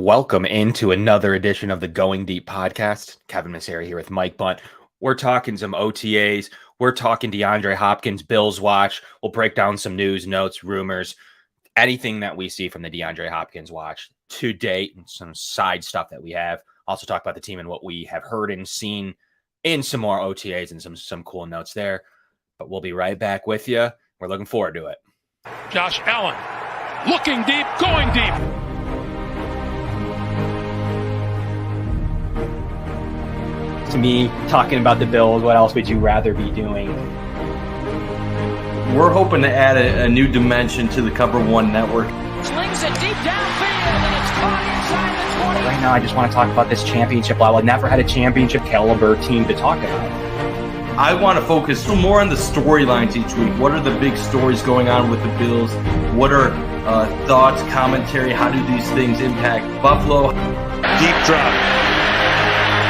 Welcome into another edition of the Going Deep podcast. Kevin Masseri here with Mike Bunt. We're talking some OTAs. We're talking DeAndre Hopkins, Bills watch. We'll break down some news, notes, rumors, anything that we see from the DeAndre Hopkins watch to date, and some side stuff that we have. Also talk about the team and what we have heard and seen in some more OTAs and some cool notes there. But we'll be right back with you. We're looking forward to it. Josh Allen looking deep, going deep. To me, talking about the Bills, what else would you rather be doing? We're hoping to add a new dimension to the Cover One network. Slings it deep downfield, and it's caught inside the 20. Right now, I just want to talk about this championship level. I've never had a championship caliber team to talk about. I want to focus more on the storylines each week. What are the big stories going on with the Bills? What are thoughts, commentary? How do these things impact Buffalo? Deep drop,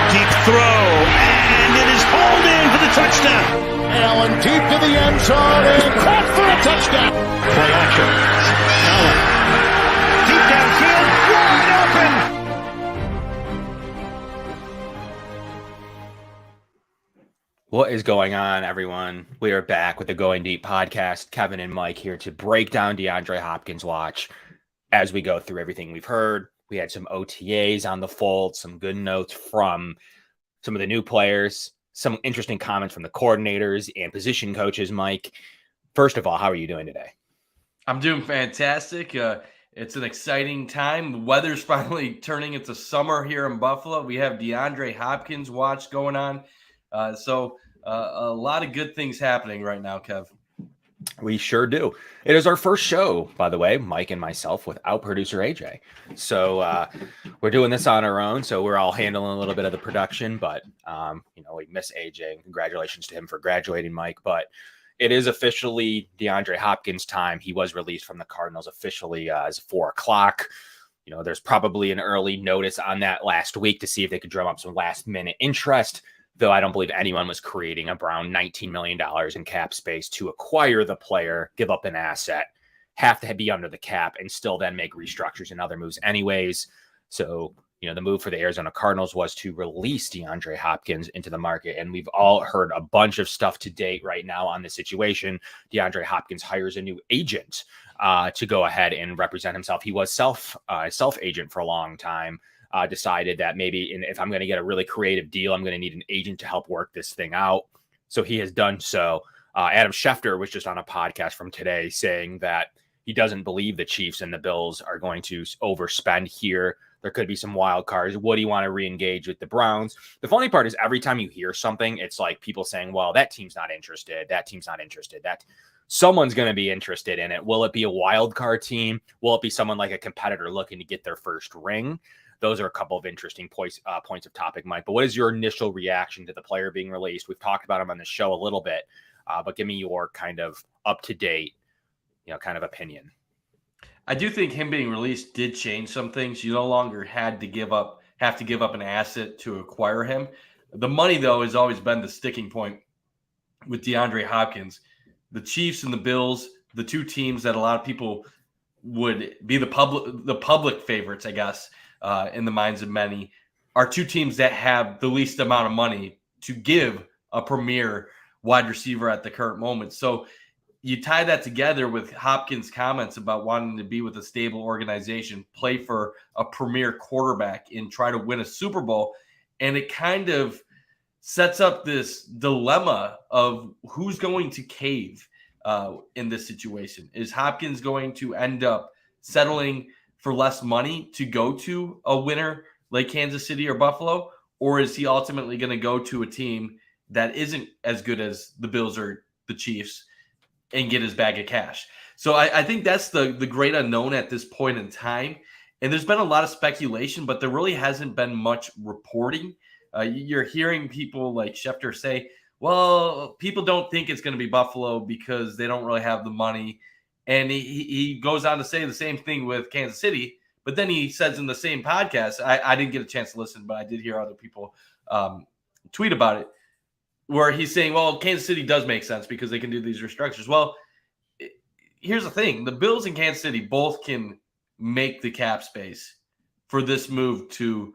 deep throw, and it is hauled in for the touchdown. Allen deep to the end zone and caught for a touchdown. Play action. Allen deep downfield, wide open. What is going on, everyone? We are back with the Going Deep podcast. Kevin and Mike here to break down DeAndre Hopkins' watch as we go through everything we've heard. We had some OTAs on the fold, some good notes from some of the new players, some interesting comments from the coordinators and position coaches. Mike, first of all, how are you doing today? I'm doing fantastic. It's an exciting time. The weather's finally turning into summer here in Buffalo. We have DeAndre Hopkins watch going on. So a lot of good things happening right now, Kev. We sure do. It is our first show, by the way, Mike and myself, without producer AJ. So we're doing this on our own. So we're all handling a little bit of the production, but we miss AJ. Congratulations to him for graduating, Mike. But it is officially DeAndre Hopkins' time. He was released from the Cardinals officially as 4:00. There's probably an early notice on that last week to see if they could drum up some last minute interest. Though I don't believe anyone was creating around $19 million in cap space to acquire the player, give up an asset, have to be under the cap, and still then make restructures and other moves anyways. So, the move for the Arizona Cardinals was to release DeAndre Hopkins into the market. And we've all heard a bunch of stuff to date right now on the situation. DeAndre Hopkins hires a new agent to go ahead and represent himself. He was self-agent for a long time. Decided that maybe if I'm going to get a really creative deal, I'm going to need an agent to help work this thing out. So he has done so. Adam Schefter was just on a podcast from today saying that he doesn't believe the Chiefs and the Bills are going to overspend here. There could be some wild cards. Would he want to re-engage with the Browns? The funny part is every time you hear something, it's like people saying, well, that team's not interested. That team's not interested. That someone's going to be interested in it. Will it be a wild card team? Will it be someone like a competitor looking to get their first ring? Those are a couple of interesting points of topic, Mike. But what is your initial reaction to the player being released? We've talked about him on the show a little bit, but give me your kind of up-to-date, kind of opinion. I do think him being released did change some things. You no longer have to give up an asset to acquire him. The money, though, has always been the sticking point with DeAndre Hopkins. The Chiefs and the Bills, the two teams that a lot of people would be the public favorites, I guess, in the minds of many, are two teams that have the least amount of money to give a premier wide receiver at the current moment. So you tie that together with Hopkins' comments about wanting to be with a stable organization, play for a premier quarterback, and try to win a Super Bowl. And it kind of sets up this dilemma of who's going to cave in this situation. Is Hopkins going to end up settling for less money to go to a winner like Kansas City or Buffalo? Or is he ultimately going to go to a team that isn't as good as the Bills or the Chiefs and get his bag of cash? So I think that's the great unknown at this point in time. And there's been a lot of speculation, but there really hasn't been much reporting. You're hearing people like Schefter say, well, people don't think it's going to be Buffalo because they don't really have the money. And he goes on to say the same thing with Kansas City, but then he says in the same podcast, I didn't get a chance to listen, but I did hear other people tweet about it, where he's saying, well, Kansas City does make sense because they can do these restructures. Well, here's the thing. The Bills and Kansas City both can make the cap space for this move to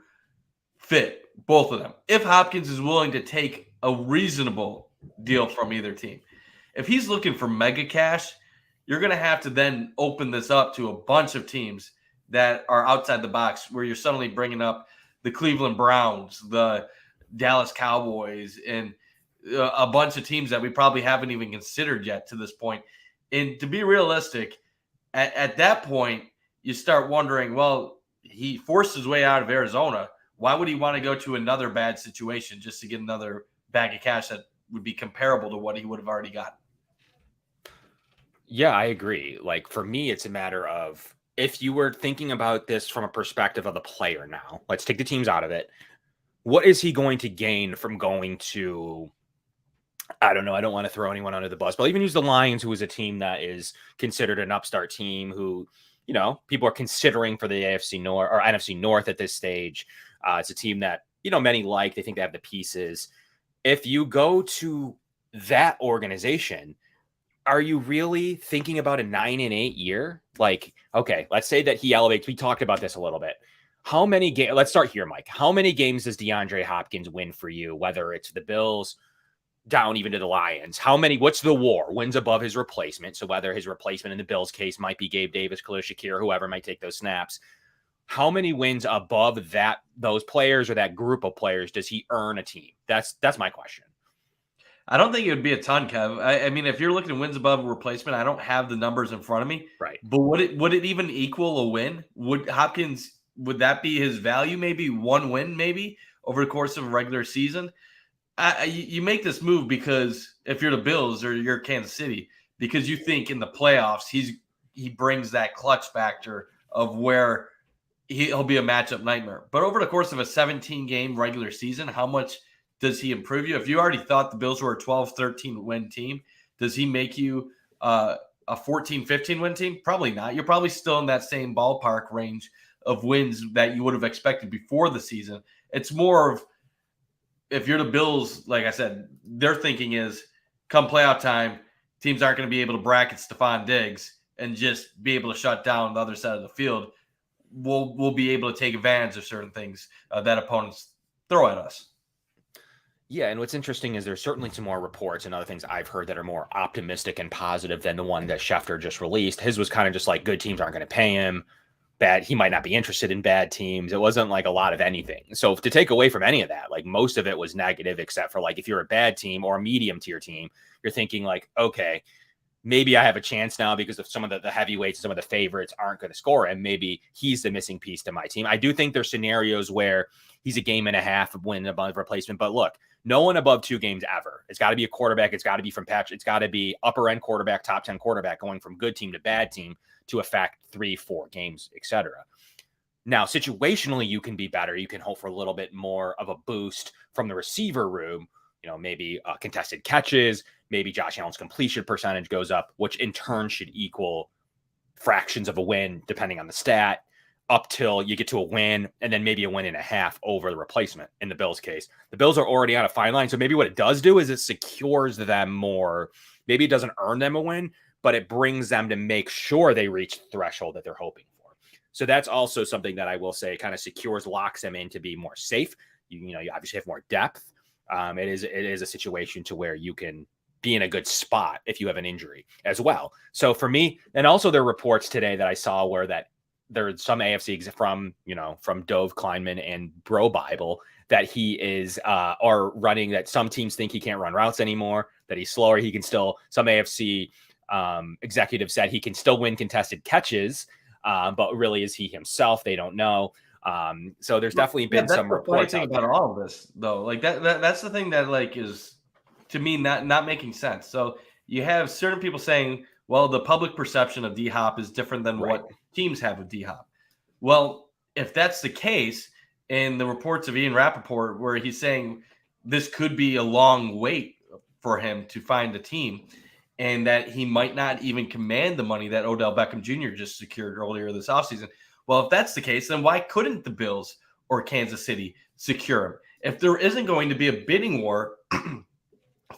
fit both of them. If Hopkins is willing to take a reasonable deal from either team. If he's looking for mega cash, you're going to have to then open this up to a bunch of teams that are outside the box, where you're suddenly bringing up the Cleveland Browns, the Dallas Cowboys, and a bunch of teams that we probably haven't even considered yet to this point. And to be realistic, at that point, you start wondering, well, he forced his way out of Arizona. Why would he want to go to another bad situation just to get another bag of cash that would be comparable to what he would have already gotten? Yeah, I agree. Like, for me, it's a matter of, if you were thinking about this from a perspective of the player now, let's take the teams out of it. What is he going to gain from going to, I don't know, I don't want to throw anyone under the bus, but I'll even use the Lions, who is a team that is considered an upstart team, who, you know, people are considering for the AFC North or NFC North at this stage. It's a team that, you know, many like. They think they have the pieces. If you go to that organization, are you really thinking about a 9-8 year? Like, okay, let's say that he elevates. We talked about this a little bit. How many games? Let's start here, Mike. How many games does DeAndre Hopkins win for you? Whether it's the Bills, down even to the Lions. How many? What's the WAR? Wins above his replacement. So whether his replacement in the Bills case might be Gabe Davis, Khalil Shakir, whoever might take those snaps. How many wins above those players or that group of players does he earn a team? That's my question. I don't think it would be a ton, Kev. I mean, if you're looking at wins above a replacement, I don't have the numbers in front of me. Right. But would it even equal a win? Would that be his value? Maybe one win, maybe over the course of a regular season. You make this move because if you're the Bills or you're Kansas City, because you think in the playoffs he brings that clutch factor of where he'll be a matchup nightmare. But over the course of a 17-game regular season, how much does he improve you? If you already thought the Bills were a 12, 13 win team, does he make you a 14, 15 win team? Probably not. You're probably still in that same ballpark range of wins that you would have expected before the season. It's more of, if you're the Bills, like I said, their thinking is, come playoff time, teams aren't going to be able to bracket Stephon Diggs and just be able to shut down the other side of the field. We'll be able to take advantage of certain things that opponents throw at us. Yeah, and what's interesting is there's certainly some more reports and other things I've heard that are more optimistic and positive than the one that Schefter just released. His was kind of just like, good teams aren't going to pay him. Bad, he might not be interested in bad teams. It wasn't like a lot of anything. So to take away from any of that, like, most of it was negative, except for, like, if you're a bad team or a medium tier team, you're thinking like, okay, maybe I have a chance now because of some of the heavyweights, some of the favorites aren't going to score, and maybe he's the missing piece to my team. I do think there's scenarios where he's a game and a half of win above replacement, but look, no one above 2 games ever. It's got to be a quarterback. It's got to be from Patrick. It's got to be upper end quarterback, top 10 quarterback, going from good team to bad team to affect 3-4 games, etc. Now, situationally, you can be better. You can hope for a little bit more of a boost from the receiver room. You know, maybe contested catches, maybe Josh Allen's completion percentage goes up, which in turn should equal fractions of a win, depending on the stat, up till you get to a win, and then maybe a win and a half over the replacement in the Bills case. The Bills are already on a fine line, so maybe what it does do is it secures them more. Maybe it doesn't earn them a win, but it brings them to make sure they reach the threshold that they're hoping for. So that's also something that I will say kind of secures, locks them in to be more safe. You obviously have more depth. It is a situation to where you can be in a good spot if you have an injury as well. So for me, and also there are reports today that I saw where that there's some AFC from Dove Kleinman and Bro Bible that he is are running, that some teams think he can't run routes anymore, that he's slower. He can still, some AFC executives said he can still win contested catches, but really is he himself? They don't know. So there's definitely been some reports about all of this, though. Like that's the thing that, like, is to me not making sense. So you have certain people saying, well, the public perception of D-Hop is different than what teams have of D-Hop. Well, if that's the case, in the reports of Ian Rappaport, where he's saying this could be a long wait for him to find a team, and that he might not even command the money that Odell Beckham Jr. just secured earlier this offseason. Well, if that's the case, then why couldn't the Bills or Kansas City secure him? If there isn't going to be a bidding war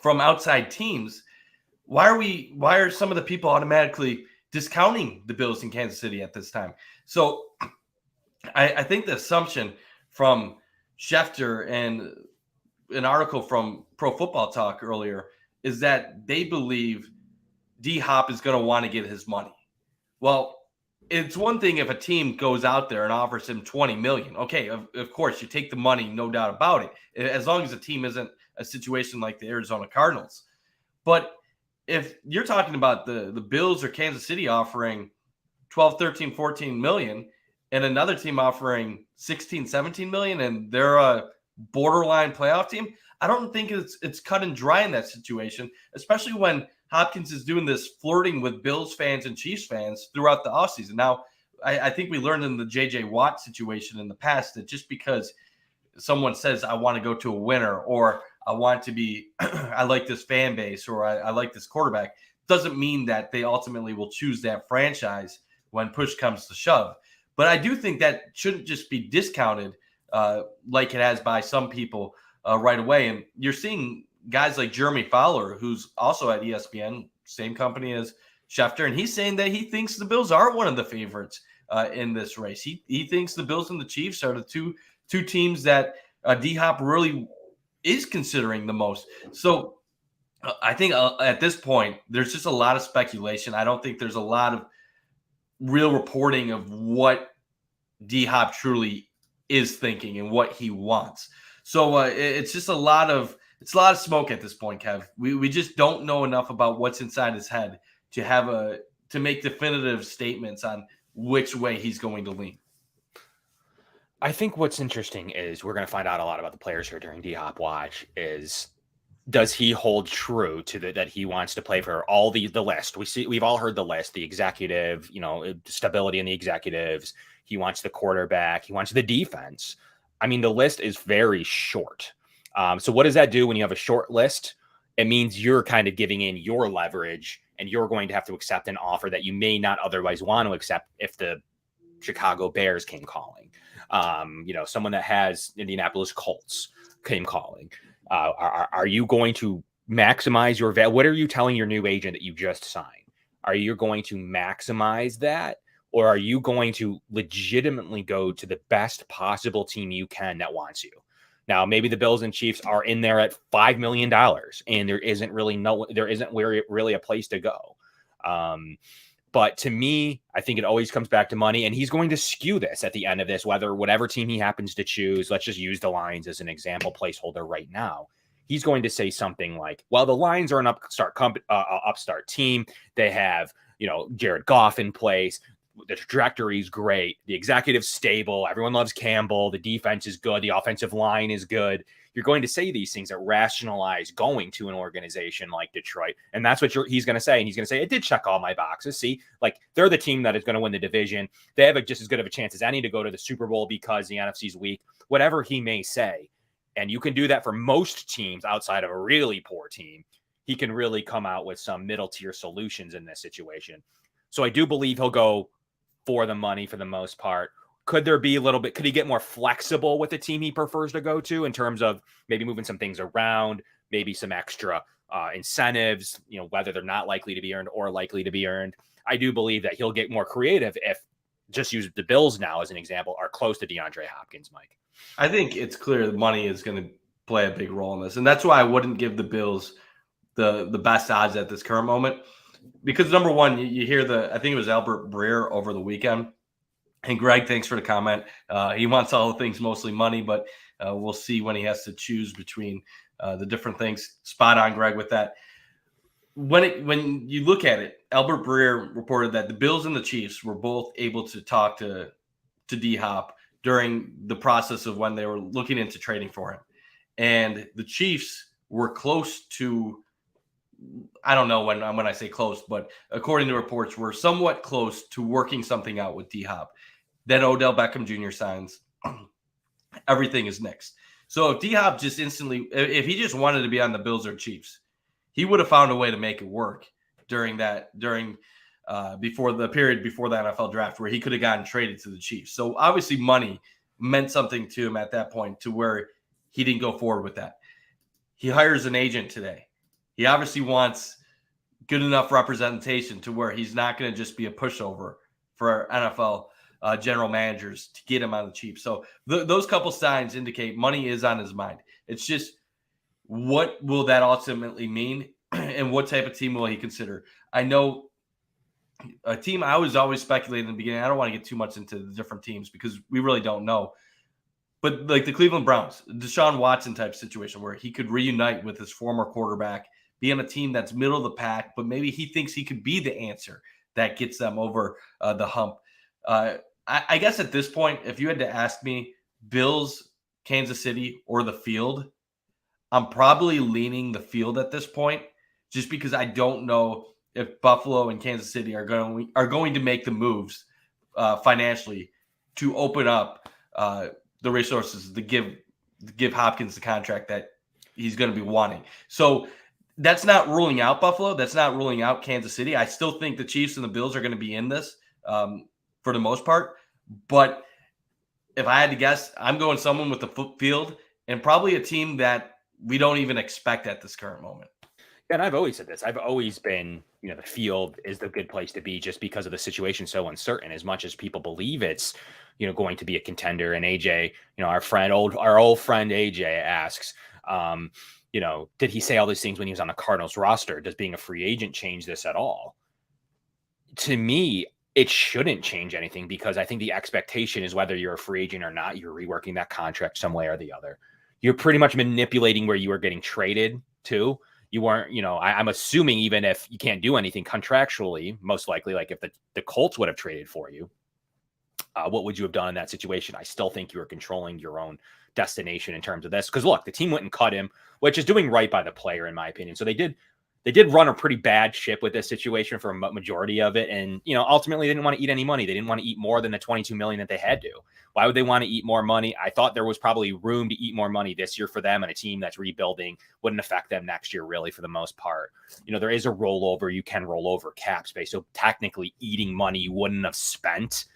from outside teams, why are some of the people automatically discounting the Bills in Kansas City at this time? So I think the assumption from Schefter and an article from Pro Football Talk earlier is that they believe D Hop is going to want to get his money. Well, it's one thing if a team goes out there and offers him 20 million. Okay, of course you take the money, no doubt about it, as long as the team isn't a situation like the Arizona Cardinals. But if you're talking about the Bills or Kansas City offering 12, 13, 14 million and another team offering 16, 17 million and they're a borderline playoff team, I don't think it's cut and dry in that situation, especially when Hopkins is doing this flirting with Bills fans and Chiefs fans throughout the offseason. Now, I think we learned in the J.J. Watt situation in the past that just because someone says, I want to go to a winner, or I want to be, I like this fan base, or I like this quarterback, doesn't mean that they ultimately will choose that franchise when push comes to shove. But I do think that shouldn't just be discounted like it has by some people right away. And you're seeing guys like Jeremy Fowler, who's also at ESPN, same company as Schefter, and he's saying that he thinks the Bills are one of the favorites in this race. He thinks the Bills and the Chiefs are the two teams that D-Hop really is considering the most. So I think at this point, there's just a lot of speculation. I don't think there's a lot of real reporting of what D-Hop truly is thinking and what he wants. So it's just a lot of smoke at this point, Kev. We just don't know enough about what's inside his head to make definitive statements on which way he's going to lean. I think what's interesting is we're going to find out a lot about the players here during D-Hop Watch. Does he hold true to that he wants to play for all the list? We've all heard the list, the executive, stability in the executives. He wants the quarterback. He wants the defense. I mean, the list is very short. So what does that do when you have a short list? It means you're kind of giving in your leverage, and you're going to have to accept an offer that you may not otherwise want to accept if the Chicago Bears came calling. Someone that has Indianapolis Colts came calling. Are you going to maximize your value? What are you telling your new agent that you just signed? Are you going to maximize that? Or are you going to legitimately go to the best possible team you can that wants you? Now, maybe the Bills and Chiefs are in there at $5 million, and there isn't really a place to go. But to me, I think it always comes back to money, and he's going to skew this at the end of this, whatever team he happens to choose. Let's just use the Lions as an example placeholder right now. He's going to say something like, well, the Lions are an upstart team. They have, Jared Goff in place. The trajectory is great. The executive's stable. Everyone loves Campbell. The defense is good. The offensive line is good. You're going to say these things that rationalize going to an organization like Detroit. And that's what he's going to say. And he's going to say, it did check all my boxes. See, they're the team that is going to win the division. They have just as good of a chance as any to go to the Super Bowl because the NFC's weak, whatever he may say. And you can do that for most teams outside of a really poor team. He can really come out with some middle tier solutions in this situation. So I do believe he'll go for the money for the most part. Could there be could he get more flexible with the team he prefers to go to in terms of maybe moving some things around, maybe some extra incentives, whether they're not likely to be earned or likely to be earned? I do believe that he'll get more creative if, just use the Bills now as an example, are close to DeAndre Hopkins, Mike. I think it's clear the money is going to play a big role in this. And that's why I wouldn't give the Bills the best odds at this current moment. Because number one, you hear I think it was Albert Breer over the weekend. And Greg, thanks for the comment. He wants all the things, mostly money, but we'll see when he has to choose between the different things. Spot on, Greg, with that. When you look at it, Albert Breer reported that the Bills and the Chiefs were both able to talk to D-Hop during the process of when they were looking into trading for him. And the Chiefs were close to, I don't know when I say close, but according to reports, we're somewhat close to working something out with D-Hop. Then Odell Beckham Jr. signs. Everything is next. So if D-Hop just instantly, if he just wanted to be on the Bills or Chiefs, he would have found a way to make it work before the period before the NFL draft, where he could have gotten traded to the Chiefs. So obviously money meant something to him at that point, to where he didn't go forward with that. He hires an agent today. He obviously wants good enough representation to where he's not going to just be a pushover for NFL general managers to get him on the cheap. So those couple signs indicate money is on his mind. It's just, what will that ultimately mean, and what type of team will he consider? I know a team I was always speculating in the beginning. I don't want to get too much into the different teams because we really don't know. But like the Cleveland Browns, Deshaun Watson type situation where he could reunite with his former quarterback, be on a team that's middle of the pack, but maybe he thinks he could be the answer that gets them over the hump. I guess at this point, if you had to ask me, Bills, Kansas City, or the field, I'm probably leaning the field at this point, just because I don't know if Buffalo and Kansas City are going to make the moves financially to open up the resources to give Hopkins the contract that he's going to be wanting. So that's not ruling out Buffalo. That's not ruling out Kansas City. I still think the Chiefs and the Bills are going to be in this for the most part. But if I had to guess, I'm going someone with the field and probably a team that we don't even expect at this current moment. And I've always said this. I've always been, the field is the good place to be just because of the situation so uncertain. As much as people believe it's, going to be a contender. And AJ, our old friend AJ asks, did he say all these things when he was on the Cardinals roster? Does being a free agent change this at all? To me, it shouldn't change anything, because I think the expectation is whether you're a free agent or not, you're reworking that contract some way or the other. You're pretty much manipulating where you are getting traded to. You weren't, I'm assuming even if you can't do anything contractually, most likely, like if the Colts would have traded for you, what would you have done in that situation? I still think you were controlling your own destination in terms of this. Because look, the team went and cut him, which is doing right by the player, in my opinion. So they did run a pretty bad ship with this situation for a majority of it. And, ultimately they didn't want to eat any money. They didn't want to eat more than the $22 million that they had to. Why would they want to eat more money? I thought there was probably room to eat more money this year for them, and a team that's rebuilding wouldn't affect them next year, really, for the most part. There is a rollover. You can roll over cap space. So technically eating money you wouldn't have spent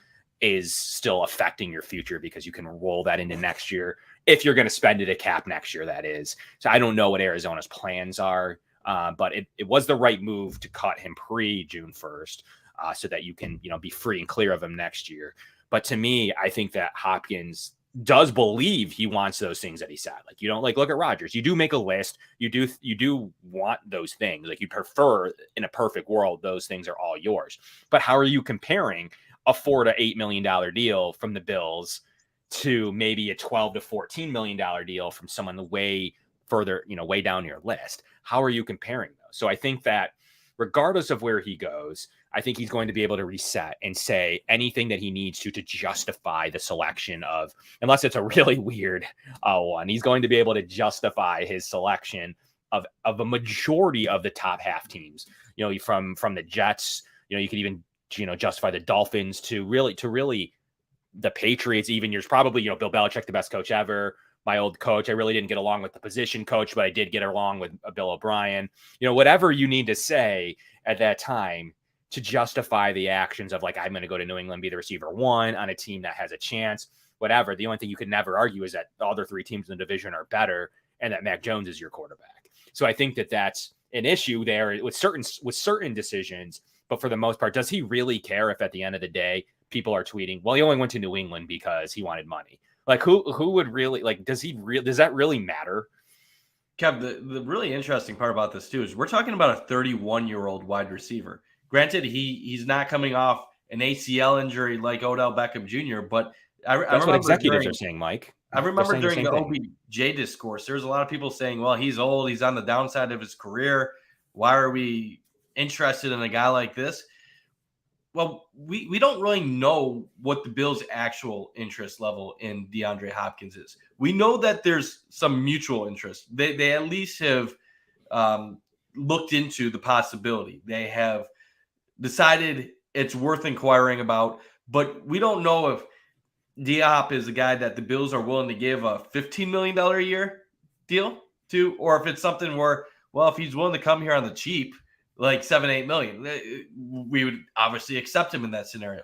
is still affecting your future, because you can roll that into next year if you're going to spend it at cap next year, that is. So I don't know what Arizona's plans are. But it was the right move to cut him pre-June 1st so that you can, be free and clear of him next year. But to me, I think that Hopkins does believe he wants those things that he said. Like, look at Rodgers. You do make a list. You do want those things. Like, you prefer, in a perfect world, those things are all yours. But how are you comparing a $4 to $8 million deal from the Bills to maybe a $12 to $14 million deal from someone way further, way down your list? How are you comparing those? So I think that regardless of where he goes, I think he's going to be able to reset and say anything that he needs to justify the selection of, unless it's a really weird one, he's going to be able to justify his selection of a majority of the top half teams, from the Jets, you could even, justify the Dolphins to really the Patriots, even. You're probably, Bill Belichick, the best coach ever. My old coach, I really didn't get along with the position coach, but I did get along with Bill O'Brien. Whatever you need to say at that time to justify the actions of, like, I'm going to go to New England, be the receiver one on a team that has a chance, whatever. The only thing you could never argue is that the other three teams in the division are better and that Mac Jones is your quarterback. So I think that that's an issue there with certain decisions. But for the most part, does he really care if at the end of the day people are tweeting, well, he only went to New England because he wanted money? Like, who would really, like, does that really matter? Kev, the really interesting part about this too is we're talking about a 31-year-old wide receiver. Granted, he's not coming off an ACL injury like Odell Beckham Jr., but I remember what executives are saying, Mike. I remember during the OBJ discourse, there's a lot of people saying, well, he's old, he's on the downside of his career. Why are we interested in a guy like this? Well, we don't really know what the Bills' actual interest level in DeAndre Hopkins is. We know that there's some mutual interest. They at least have looked into the possibility. They have decided it's worth inquiring about, but we don't know if D-Hop is a guy that the Bills are willing to give a $15 million a year deal to, or if it's something where, well, if he's willing to come here on the cheap, like $7-8 million, we would obviously accept him in that scenario.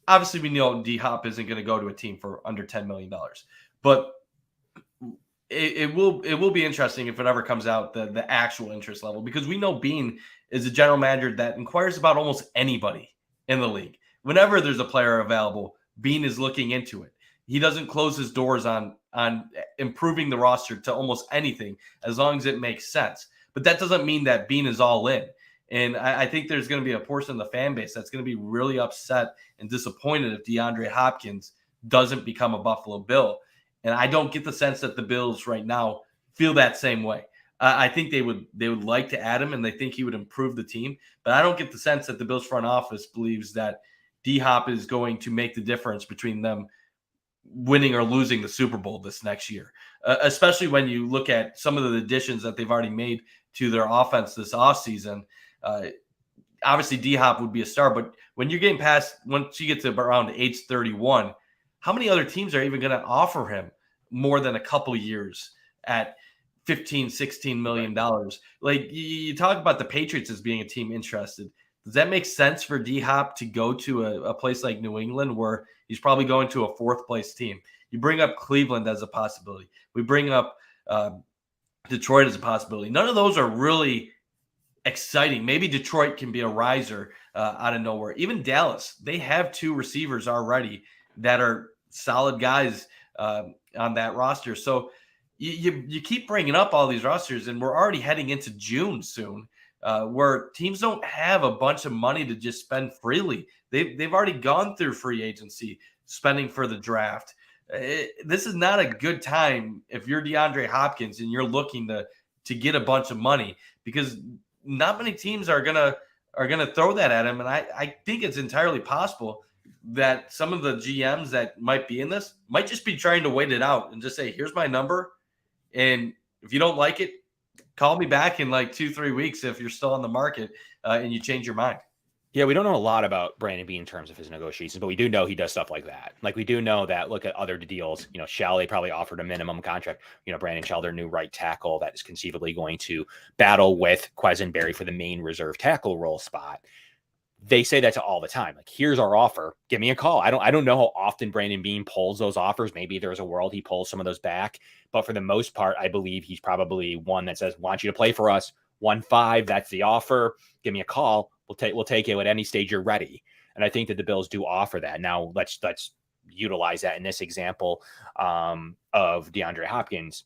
Obviously, we know D-Hop isn't going to go to a team for under $10 million, but it will be interesting if it ever comes out, the actual interest level, because we know Bean is a general manager that inquires about almost anybody in the league. whenever there's a player available, Beane is looking into it. He doesn't close his doors on improving the roster to almost anything as long as it makes sense. But that doesn't mean that Beane is all in. And I think there's going to be a portion of the fan base that's going to be really upset and disappointed if DeAndre Hopkins doesn't become a Buffalo Bill. And I don't get the sense that the Bills right now feel that same way. I think they would like to add him, and they think he would improve the team. But I don't get the sense that the Bills front office believes that D-Hop is going to make the difference between them winning or losing the Super Bowl this next year, especially when you look at some of the additions that they've already made to their offense this offseason. Obviously, D-Hop would be a star, but when you're getting past, once you get to around age 31, how many other teams are even going to offer him more than a couple years at $15-16 million? Like, you talk about the Patriots as being a team interested. Does that make sense for D-Hop to go to a place like New England where he's probably going to a fourth place team? You bring up Cleveland as a possibility. We bring up Detroit as a possibility. None of those are really exciting. Maybe Detroit can be a riser out of nowhere. Even Dallas, they have 2 receivers already that are solid guys on that roster. So you keep bringing up all these rosters, and we're already heading into June soon, where teams don't have a bunch of money to just spend freely. They've already gone through free agency, spending for the draft. This is not a good time if you're DeAndre Hopkins and you're looking to get a bunch of money, because not many teams are gonna throw that at him. And I think it's entirely possible that some of the GMs that might be in this might just be trying to wait it out and just say, here's my number, and if you don't like it, call me back in like 2-3 weeks if you're still on the market and you change your mind. Yeah, we don't know a lot about Brandon Beane in terms of his negotiations, but we do know he does stuff like that. Like, we do know that, look at other deals. Shelley probably offered a minimum contract. Brandon Shell, their new right tackle, that is conceivably going to battle with Quisenberry for the main reserve tackle role spot. They say that to all the time. Like, here's our offer. Give me a call. I don't know how often Brandon Beane pulls those offers. Maybe there's a world he pulls some of those back. But for the most part, I believe he's probably one that says, want you to play for us. 1.5, that's the offer. Give me a call. We'll take it at any stage you're ready. And I think that the Bills do offer that. Now let's utilize that in this example of DeAndre Hopkins.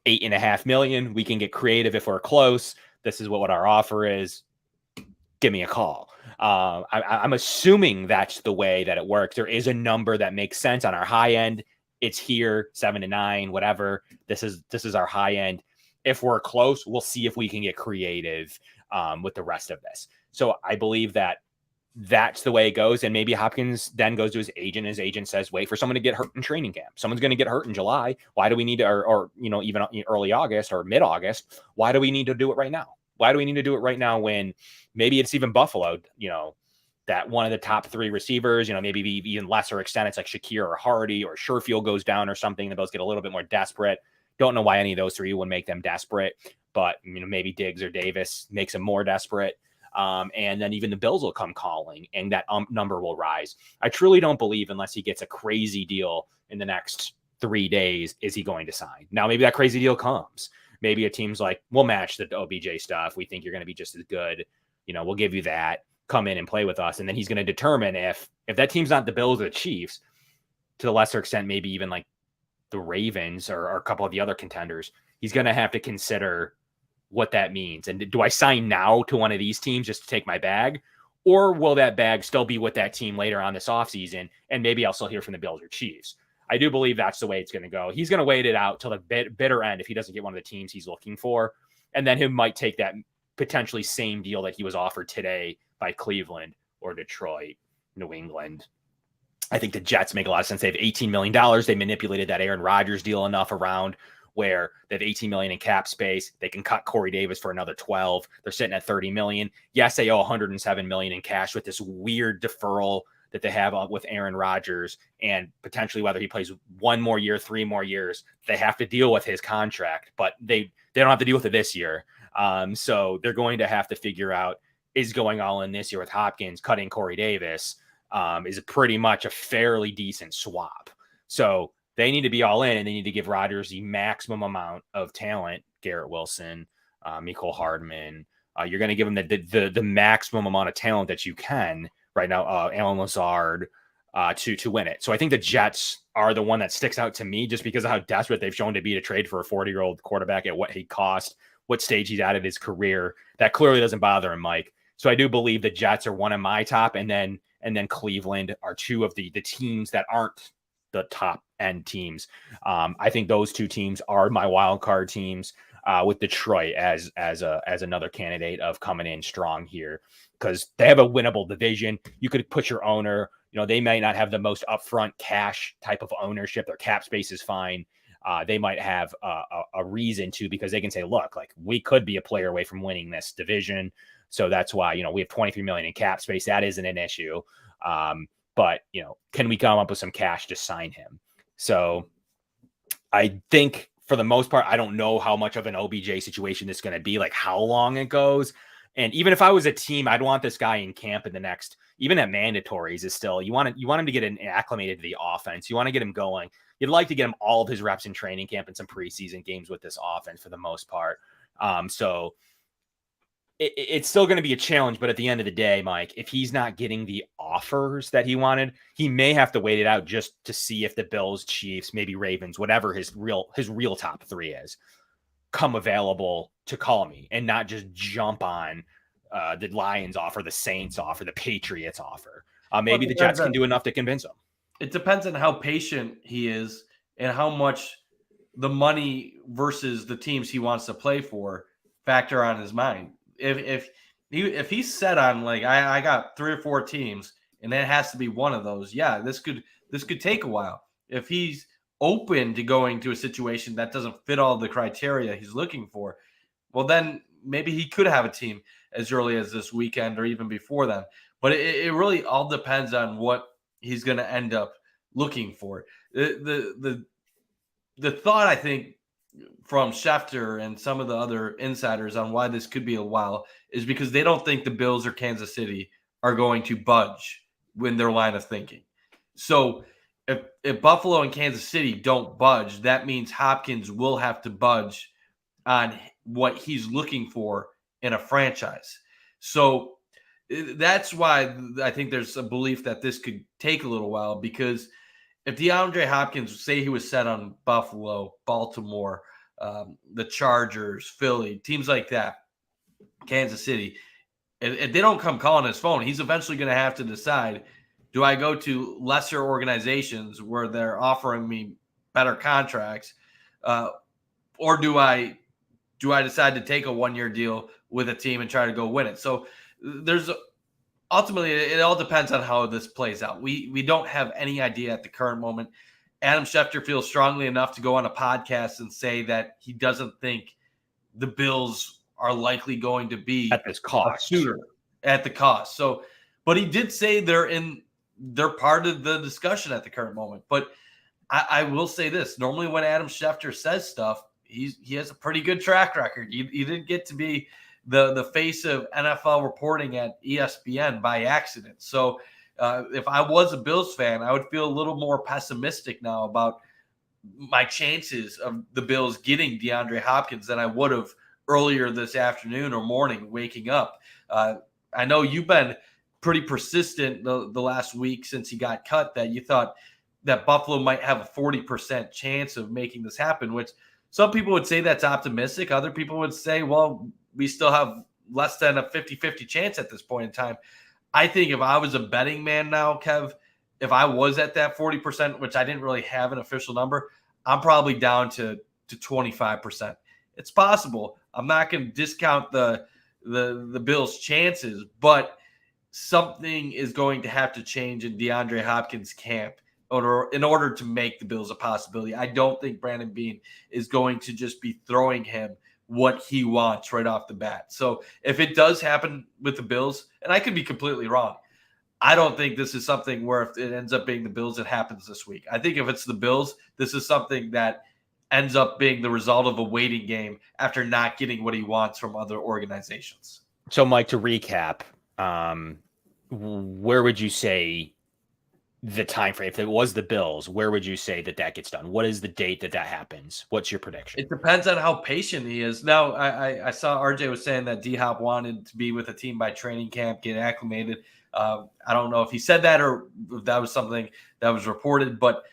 $8.5 million. We can get creative if we're close. This is what our offer is. Give me a call. I'm assuming that's the way that it works. There is a number that makes sense on our high end. It's here, 7 to 9, whatever. This is our high end. If we're close, we'll see if we can get creative with the rest of this. So I believe that that's the way it goes. And maybe Hopkins then goes to his agent. His agent says, wait for someone to get hurt in training camp. Someone's going to get hurt in July. Why do we need to, or even early August or mid-August? Why do we need to do it right now? Why do we need to do it right now when maybe it's even Buffalo, that one of the top 3 receivers, maybe even lesser extent, it's like Shakir or Hardy or Sherfield goes down or something. The Bills get a little bit more desperate. Don't know why any of those 3 would make them desperate, but maybe Diggs or Davis makes them more desperate. And then even the Bills will come calling and that number will rise. I truly don't believe, unless he gets a crazy deal in the next 3 days, is he going to sign. Now, maybe that crazy deal comes. Maybe a team's like, we'll match the OBJ stuff. We think you're going to be just as good. We'll give you that. Come in and play with us. And then he's going to determine if that team's not the Bills or the Chiefs, to a lesser extent, maybe even like the Ravens or a couple of the other contenders, he's going to have to consider what that means. And do I sign now to one of these teams just to take my bag? Or will that bag still be with that team later on this offseason? And maybe I'll still hear from the Bills or Chiefs. I do believe that's the way it's going to go. He's going to wait it out till the bitter end if he doesn't get one of the teams he's looking for. And then he might take that potentially same deal that he was offered today by Cleveland or Detroit, New England. I think the Jets make a lot of sense. They have $18 million. They manipulated that Aaron Rodgers deal enough around where they have $18 million in cap space. They can cut Corey Davis for another 12. They're sitting at $30 million. Yes, they owe $107 million in cash with this weird deferral that they have with Aaron Rodgers, and potentially whether he plays 1 more year, 3 more years, they have to deal with his contract, but they don't have to deal with it this year. So they're going to have to figure out, is going all in this year with Hopkins, cutting Corey Davis, is pretty much a fairly decent swap. So they need to be all in, and they need to give Rodgers the maximum amount of talent. Garrett Wilson, Mecole Hardman. You're going to give him the maximum amount of talent that you can, right now, Alan Lazard, to win it. So I think the Jets are the one that sticks out to me just because of how desperate they've shown to be to trade for a 40-year-old quarterback at what he cost, what stage he's at in his career. That clearly doesn't bother him, Mike. So I do believe the Jets are one of my top, and then Cleveland are two of the teams that aren't the top end teams. I think those two teams are my wild card teams, with Detroit as another candidate of coming in strong here because they have a winnable division. You could put your owner. They might not have the most upfront cash type of ownership. Their cap space is fine. They might have a reason to, because they can say, look, like we could be a player away from winning this division. So that's why, we have $23 million in cap space. That isn't an issue. But can we come up with some cash to sign him? So I think for the most part, I don't know how much of an OBJ situation it's going to be, like how long it goes. And even if I was a team, I'd want this guy in camp in the next, even at mandatories is still, you want him to get acclimated to the offense. You want to get him going. You'd like to get him all of his reps in training camp and some preseason games with this offense for the most part. So it's still going to be a challenge, but at the end of the day, Mike, if he's not getting the offers that he wanted, he may have to wait it out just to see if the Bills, Chiefs, maybe Ravens, whatever his real top three is, come available to call me and not just jump on the Lions offer, the Saints offer, the Patriots offer. Maybe the Jets can do enough to convince him. It depends on how patient he is and how much the money versus the teams he wants to play for factor on his mind. If he's set on like I got 3 or 4 teams and that has to be one of those, yeah, this could take a while. If he's open to going to a situation that doesn't fit all the criteria he's looking for, well, then maybe he could have a team as early as this weekend or even before then. But it really all depends on what he's going to end up looking for. The thought, I think, from Schefter and some of the other insiders on why this could be a while is because they don't think the Bills or Kansas City are going to budge in their line of thinking. So if Buffalo and Kansas City don't budge, that means Hopkins will have to budge on what he's looking for in a franchise. So that's why I think there's a belief that this could take a little while, because if DeAndre Hopkins, say he was set on Buffalo, Baltimore, the Chargers, Philly, teams like that, Kansas City, if they don't come calling his phone, he's eventually going to have to decide, do I go to lesser organizations where they're offering me better contracts, or do I decide to take a 1-year deal with a team and try to go win it? So ultimately, it all depends on how this plays out. We don't have any idea at the current moment. Adam Schefter feels strongly enough to go on a podcast and say that he doesn't think the Bills are likely going to be at this cost, at the cost. So, but he did say they're part of the discussion at the current moment. But I will say this: normally when Adam Schefter says stuff, he has a pretty good track record. He didn't get to be the face of NFL reporting at ESPN by accident. So if I was a Bills fan, I would feel a little more pessimistic now about my chances of the Bills getting DeAndre Hopkins than I would have earlier this afternoon or morning waking up. I know you've been pretty persistent the last week since he got cut that you thought that Buffalo might have a 40% chance of making this happen, which some people would say that's optimistic. Other people would say, well, we still have less than a 50-50 chance at this point in time. I think if I was a betting man now, Kev, if I was at that 40%, which I didn't really have an official number, I'm probably down to 25%. It's possible. I'm not going to discount the Bills' chances, but something is going to have to change in DeAndre Hopkins' camp in order to make the Bills a possibility. I don't think Brandon Beane is going to just be throwing him what he wants right off the bat. So if it does happen with the Bills, and I could be completely wrong, I don't think this is something where if it ends up being the Bills, it happens this week. I think if it's the Bills, this is something that ends up being the result of a waiting game after not getting what he wants from other organizations. So, Mike, to recap, where would you say the time frame? If it was the Bills, where would you say that gets done? What is the date that happens? What's your prediction? It depends on how patient he is. Now, I saw RJ was saying that D-Hop wanted to be with a team by training camp, get acclimated. I don't know if he said that or if that was something that was reported, but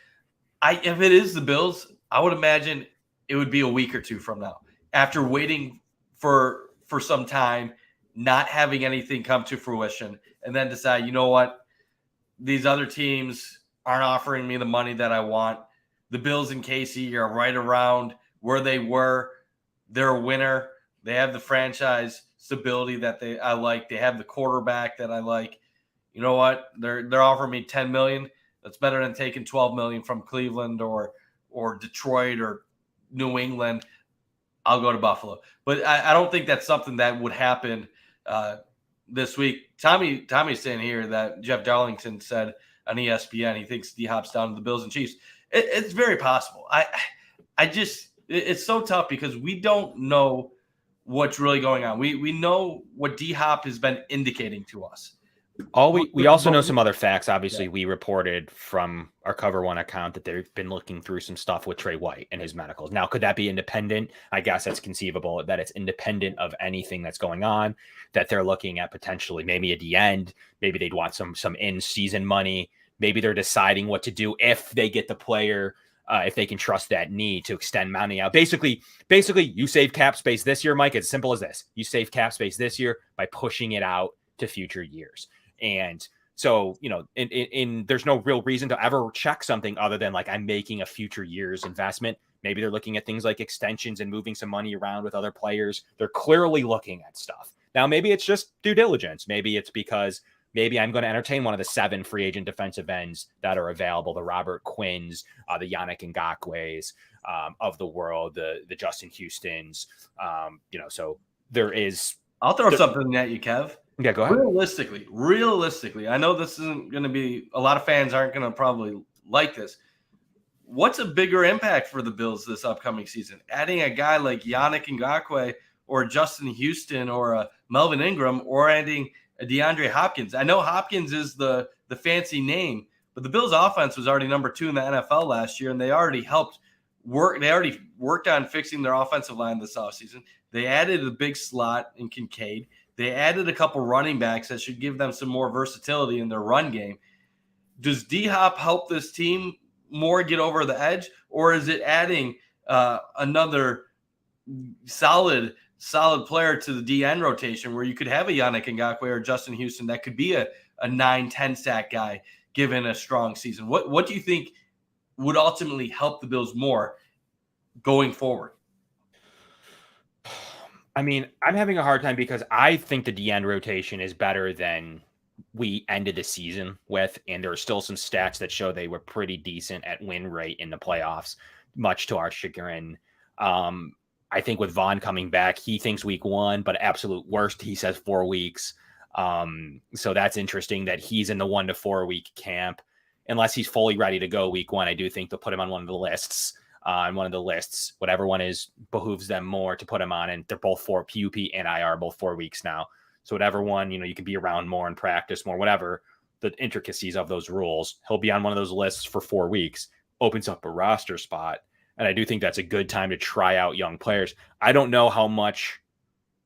if it is the Bills, I would imagine it would be a week or two from now. After waiting for some time, not having anything come to fruition, and then decide, you know what, these other teams aren't offering me the money that I want. The Bills and Casey are right around where they were. They're a winner. They have the franchise stability that I like. They have the quarterback that I like. You know what? They're offering me $10 million. That's better than taking $12 million from Cleveland or Detroit or New England. I'll go to Buffalo. But I don't think that's something that would happen this week. Tommy's saying here that Jeff Darlington said on ESPN he thinks D-Hop's down to the Bills and Chiefs. It's very possible. It's so tough because we don't know what's really going on. We know what D-Hop has been indicating to us. We also know some other facts. Obviously, we reported from our Cover One account that they've been looking through some stuff with Trey White and his medicals. Now, could that be independent? I guess that's conceivable that it's independent of anything that's going on, that they're looking at potentially maybe at the end. Maybe they'd want some in-season money. Maybe they're deciding what to do if they get the player, if they can trust that need to extend money out. Basically, you save cap space this year, Mike. It's as simple as this. You save cap space this year by pushing it out to future years. And so, there's no real reason to ever check something other than like I'm making a future year's investment. Maybe they're looking at things like extensions and moving some money around with other players. They're clearly looking at stuff. Now, maybe it's just due diligence. Maybe it's because maybe I'm going to entertain one of the 7 free agent defensive ends that are available, the Robert Quinns, the Yannick Ngakwe's of the world, the Justin Houstons. So there is. I'll throw something at you, Kev. Yeah, go ahead. Realistically, I know this isn't going to be – a lot of fans aren't going to probably like this. What's a bigger impact for the Bills this upcoming season? Adding a guy like Yannick Ngakwe or Justin Houston or a Melvin Ingram, or adding a DeAndre Hopkins? I know Hopkins is the fancy name, but the Bills' offense was already number 2 in the NFL last year, and they already worked on fixing their offensive line this offseason. They added a big slot in Kincaid. They added a couple running backs that should give them some more versatility in their run game. Does D-Hop help this team more get over the edge, or is it adding another solid player to the DN rotation where you could have a Yannick Ngakwe or Justin Houston that could be a 9-10 sack guy given a strong season? What do you think would ultimately help the Bills more going forward? I mean, I'm having a hard time because I think the DN rotation is better than we ended the season with, and there are still some stats that show they were pretty decent at win rate in the playoffs, much to our chagrin. I think with Vaughn coming back, he thinks week 1, but absolute worst, he says 4 weeks. So that's interesting that he's in the 1 to 4 week camp. Unless he's fully ready to go week 1, I do think they'll put him on one of the lists. Whatever one is behooves them more to put him on. And they're both for PUP and IR, both 4 weeks now. So whatever one, you can be around more and practice more, whatever the intricacies of those rules, he'll be on one of those lists for 4 weeks, opens up a roster spot. And I do think that's a good time to try out young players. I don't know how much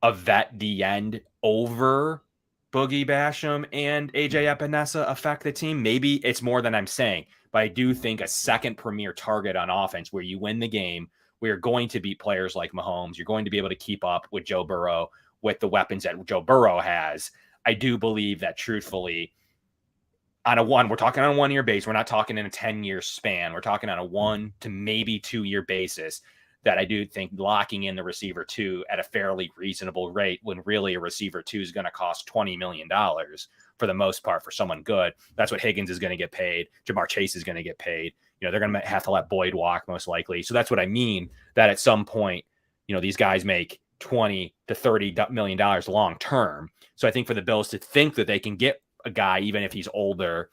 of that the end over Boogie Basham and AJ Epinesa affect the team. Maybe it's more than I'm saying. But I do think a second premier target on offense where you win the game, where you're going to beat players like Mahomes, you're going to be able to keep up with Joe Burrow, with the weapons that Joe Burrow has. I do believe that truthfully, we're talking on a 1 year base. We're not talking in a 10-year span. We're talking on a 1 to maybe 2 year basis, that I do think locking in the receiver 2 at a fairly reasonable rate, when really a receiver 2 is going to cost $20 million for the most part for someone good. That's what Higgins is going to get paid. Jamar Chase is going to get paid. They're going to have to let Boyd walk most likely. So that's what I mean, that at some point, these guys make $20 to $30 million long term. So I think for the Bills to think that they can get a guy, even if he's older,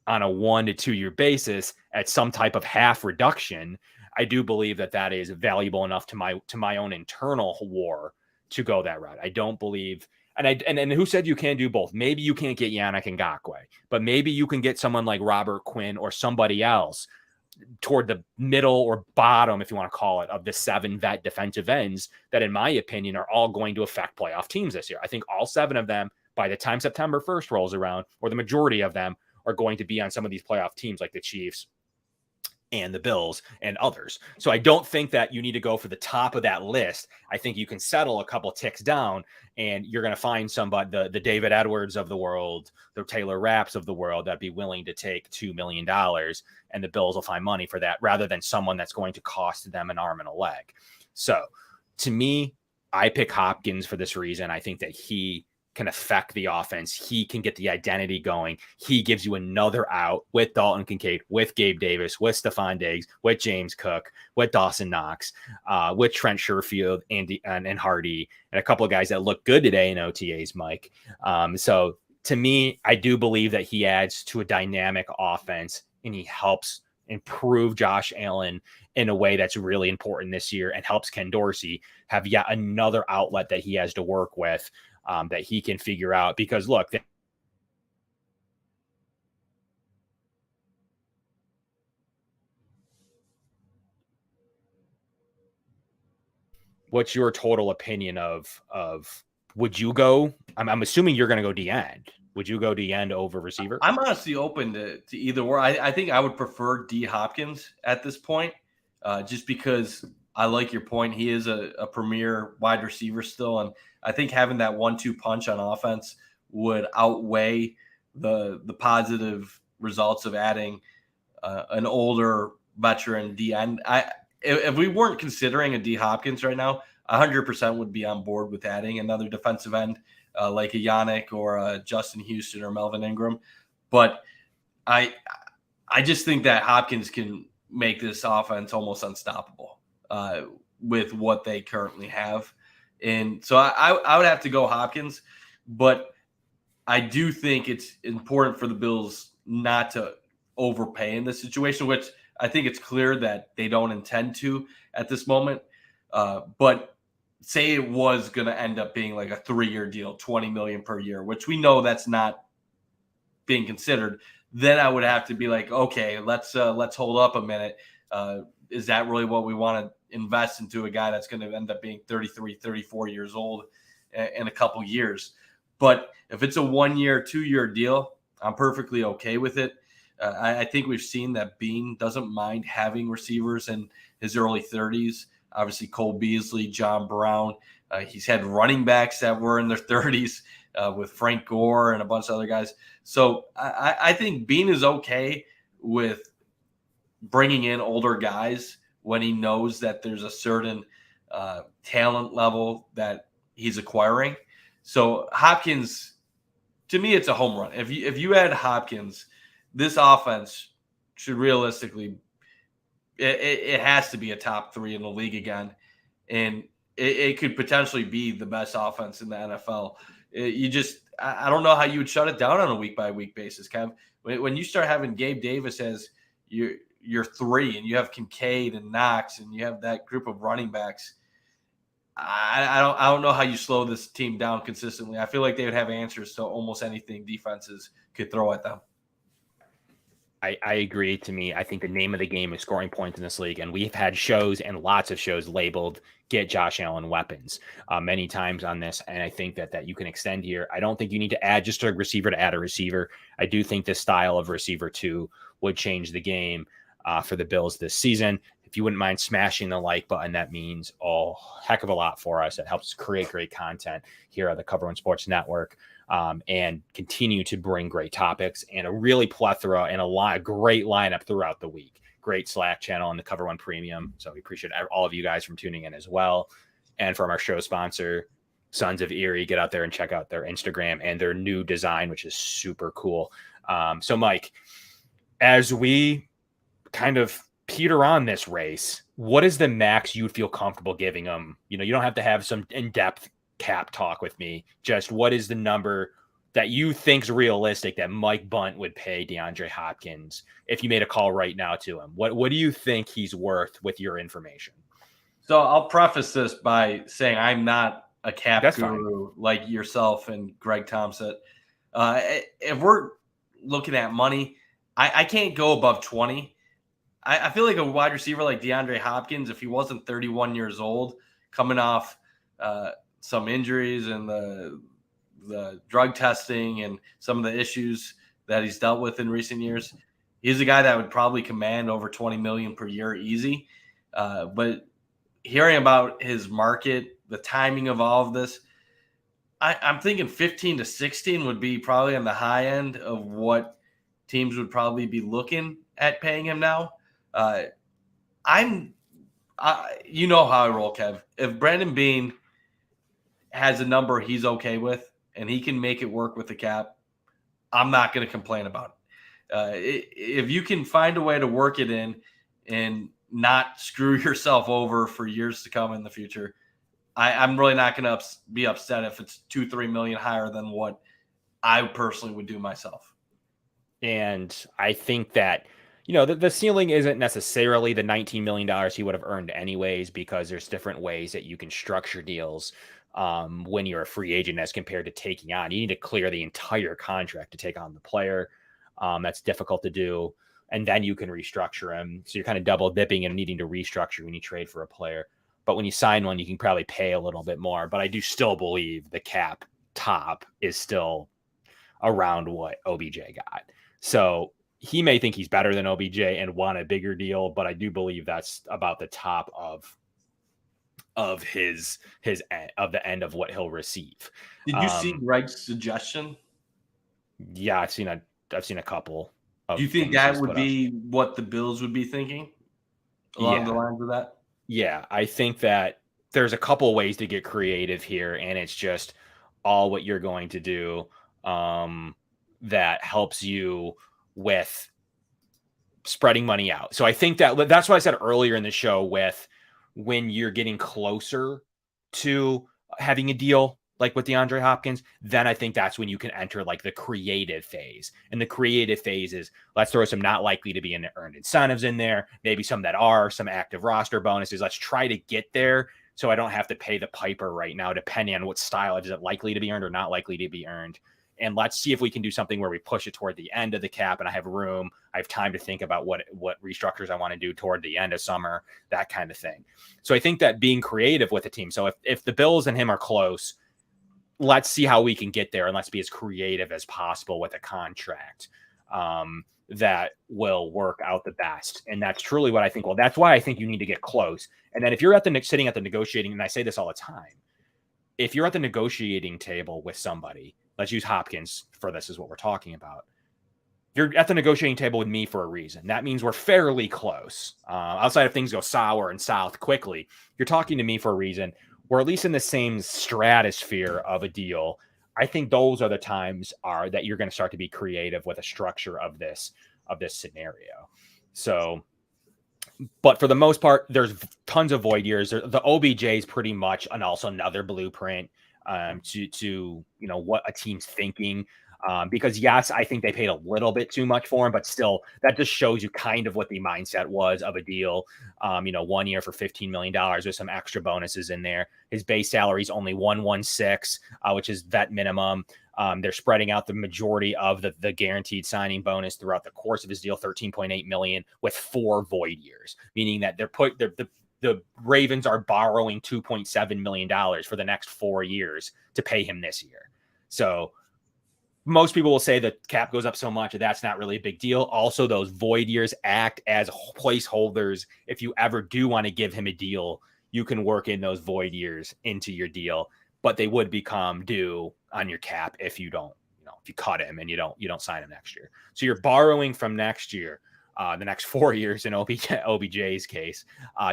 on a 1 to 2 year basis at some type of half reduction, I do believe that is valuable enough to my own internal war to go that route. I don't believe. And who said you can't do both? Maybe you can't get Yannick Ngakoue, but maybe you can get someone like Robert Quinn or somebody else toward the middle or bottom, if you want to call it, of the 7 vet defensive ends that, in my opinion, are all going to affect playoff teams this year. I think all 7 of them, by the time September 1st rolls around, or the majority of them, are going to be on some of these playoff teams like the Chiefs and the Bills and others. So I don't think that you need to go for the top of that list. I think you can settle a couple ticks down and you're going to find somebody, the David Edwards of the world, the Taylor Rapps of the world, that'd be willing to take $2 million, and the Bills will find money for that rather than someone that's going to cost them an arm and a leg. So to me, I pick Hopkins for this reason. I think that he can affect the offense. He can get the identity going. He gives you another out with Dalton Kincaid, with Gabe Davis, with Stephon Diggs, with James Cook, with Dawson Knox, with Trent Sherfield, and Hardy, and a couple of guys that look good today in OTAs, Mike. So to me, I do believe that he adds to a dynamic offense and he helps improve Josh Allen in a way that's really important this year and helps Ken Dorsey have yet another outlet that he has to work with. That he can figure out, because look, what's your total opinion of would you go? I'm assuming you're going to go D-end. Would you go D-end over receiver? I'm honestly open to either or. I think I would prefer D Hopkins at this point, just because I like your point. He is a premier wide receiver still, and I think having that 1-2 punch on offense would outweigh the positive results of adding an older veteran D end. If we weren't considering a D Hopkins right now, 100% would be on board with adding another defensive end like a Yannick or a Justin Houston or Melvin Ingram. But I just think that Hopkins can make this offense almost unstoppable with what they currently have. And so I would have to go Hopkins, but I do think it's important for the Bills not to overpay in this situation, which I think it's clear that they don't intend to at this moment. But say it was going to end up being like a 3-year deal, $20 million per year, which we know that's not being considered. Then I would have to be like, okay, let's hold up a minute. Is that really what we want to invest into a guy that's going to end up being 33, 34 years old in a couple years? But if it's a 1-year, 2-year deal, I'm perfectly okay with it. I think we've seen that Bean doesn't mind having receivers in his early 30s. Obviously, Cole Beasley, John Brown. He's had running backs that were in their 30s with Frank Gore and a bunch of other guys. So I think Bean is okay with bringing in older guys when he knows that there's a certain talent level that he's acquiring. So Hopkins, to me, it's a home run. If you add Hopkins, this offense should realistically, it has to be a top 3 in the league again. And it could potentially be the best offense in the NFL. I don't know how you would shut it down on a week-by-week basis, Kev. When you start having Gabe Davis as your 3 and you have Kincaid and Knox and you have that group of running backs, I don't know how you slow this team down consistently. I feel like they would have answers to almost anything defenses could throw at them. I agree. To me, I think the name of the game is scoring points in this league. And we've had shows and lots of shows labeled "Get Josh Allen Weapons" many times on this. And I think that you can extend here. I don't think you need to add just a receiver to add a receiver. I do think this style of receiver 2 would change the game for the Bills this season. If you wouldn't mind smashing the like button, that means a heck of a lot for us. It helps create great content here at the Cover One Sports Network. And continue to bring great topics and a really plethora and a great lineup throughout the week. Great Slack channel and the Cover One Premium. So we appreciate all of you guys from tuning in as well. And from our show sponsor, Sons of Erie, get out there and check out their Instagram and their new design, which is super cool. So Mike, as we kind of peter on this race, what is the max you'd feel comfortable giving them? You don't have to have some in-depth cap talk with me. Just what is the number that you think's realistic that Mike Bunt would pay DeAndre Hopkins if you made a call right now to him? What do you think he's worth with your information? So I'll preface this by saying I'm not a cap That's guru like yourself and Greg Thompson. If we're looking at money, I can't go above 20. I feel like a wide receiver like DeAndre Hopkins, if he wasn't 31 years old, coming off some injuries and the drug testing and some of the issues that he's dealt with in recent years, he's a guy that would probably command over 20 million per year easy. But hearing about his market, the timing of all of this, I'm thinking 15 to 16 would be probably on the high end of what teams would probably be looking at paying him now. You know how I roll, Kev. If Brandon Beane has a number he's okay with and he can make it work with the cap, I'm not going to complain about it. If you can find a way to work it in and not screw yourself over for years to come in the future, I'm really not going to be upset if it's 2-3 million higher than what I personally would do myself. And I think that, the ceiling isn't necessarily the $19 million he would have earned anyways, because there's different ways that you can structure deals when you're a free agent as compared to taking on. You need to clear the entire contract to take on the player. That's difficult to do. And then you can restructure him. So you're kind of double dipping and needing to restructure when you trade for a player. But when you sign one, you can probably pay a little bit more. But I do still believe the cap top is still around what OBJ got. So he may think he's better than OBJ and want a bigger deal, but I do believe that's about the top of his of the end of what he'll receive. Did you see Greg's suggestion? Yeah, I've seen a couple. Do you think that would be what the Bills would be thinking along the lines of that? Yeah, I think that there's a couple ways to get creative here, and it's just all what you're going to do that helps you with spreading money out. So I think that's what I said earlier in the show, with when you're getting closer to having a deal like with DeAndre Hopkins, then I think that's when you can enter like the creative phase. And the creative phase is, let's throw some not likely to be earned incentives in there, maybe some that are, some active roster bonuses. Let's try to get there so I don't have to pay the piper right now, depending on what style is it likely to be earned or not likely to be earned. And let's see if we can do something where we push it toward the end of the cap and I have room. I have time to think about what restructures I want to do toward the end of summer, that kind of thing. So I think that being creative with the team. So if the Bills and him are close, let's see how we can get there, and let's be as creative as possible with a contract that will work out the best. And that's truly what I think. Well, that's why I think you need to get close. And then if you're sitting at the negotiating, and I say this all the time, if you're at the negotiating table with somebody, let's use Hopkins for this is what we're talking about. You're at the negotiating table with me for a reason. That means we're fairly close. Outside of things go sour and south quickly, you're talking to me for a reason. We're at least in the same stratosphere of a deal. I think those are the times that you're going to start to be creative with a structure of this scenario. So, but for the most part, there's tons of void years. The OBJ is pretty much also another blueprint to what a team's thinking. Because yes, I think they paid a little bit too much for him, but still, that just shows you kind of what the mindset was of a deal. 1 year for $15 million with some extra bonuses in there. His base salary is only $116, which is vet minimum. They're spreading out the majority of the guaranteed signing bonus throughout the course of his deal, $13.8 million with 4 void years, meaning that the Ravens are borrowing $2.7 million for the next 4 years to pay him this year. So most people will say the cap goes up so much that that's not really a big deal. Also, those void years act as placeholders. If you ever do want to give him a deal, you can work in those void years into your deal, but they would become due on your cap if you don't, if you cut him and you don't sign him next year. So you're borrowing from next year, the next 4 years in OBJ's case,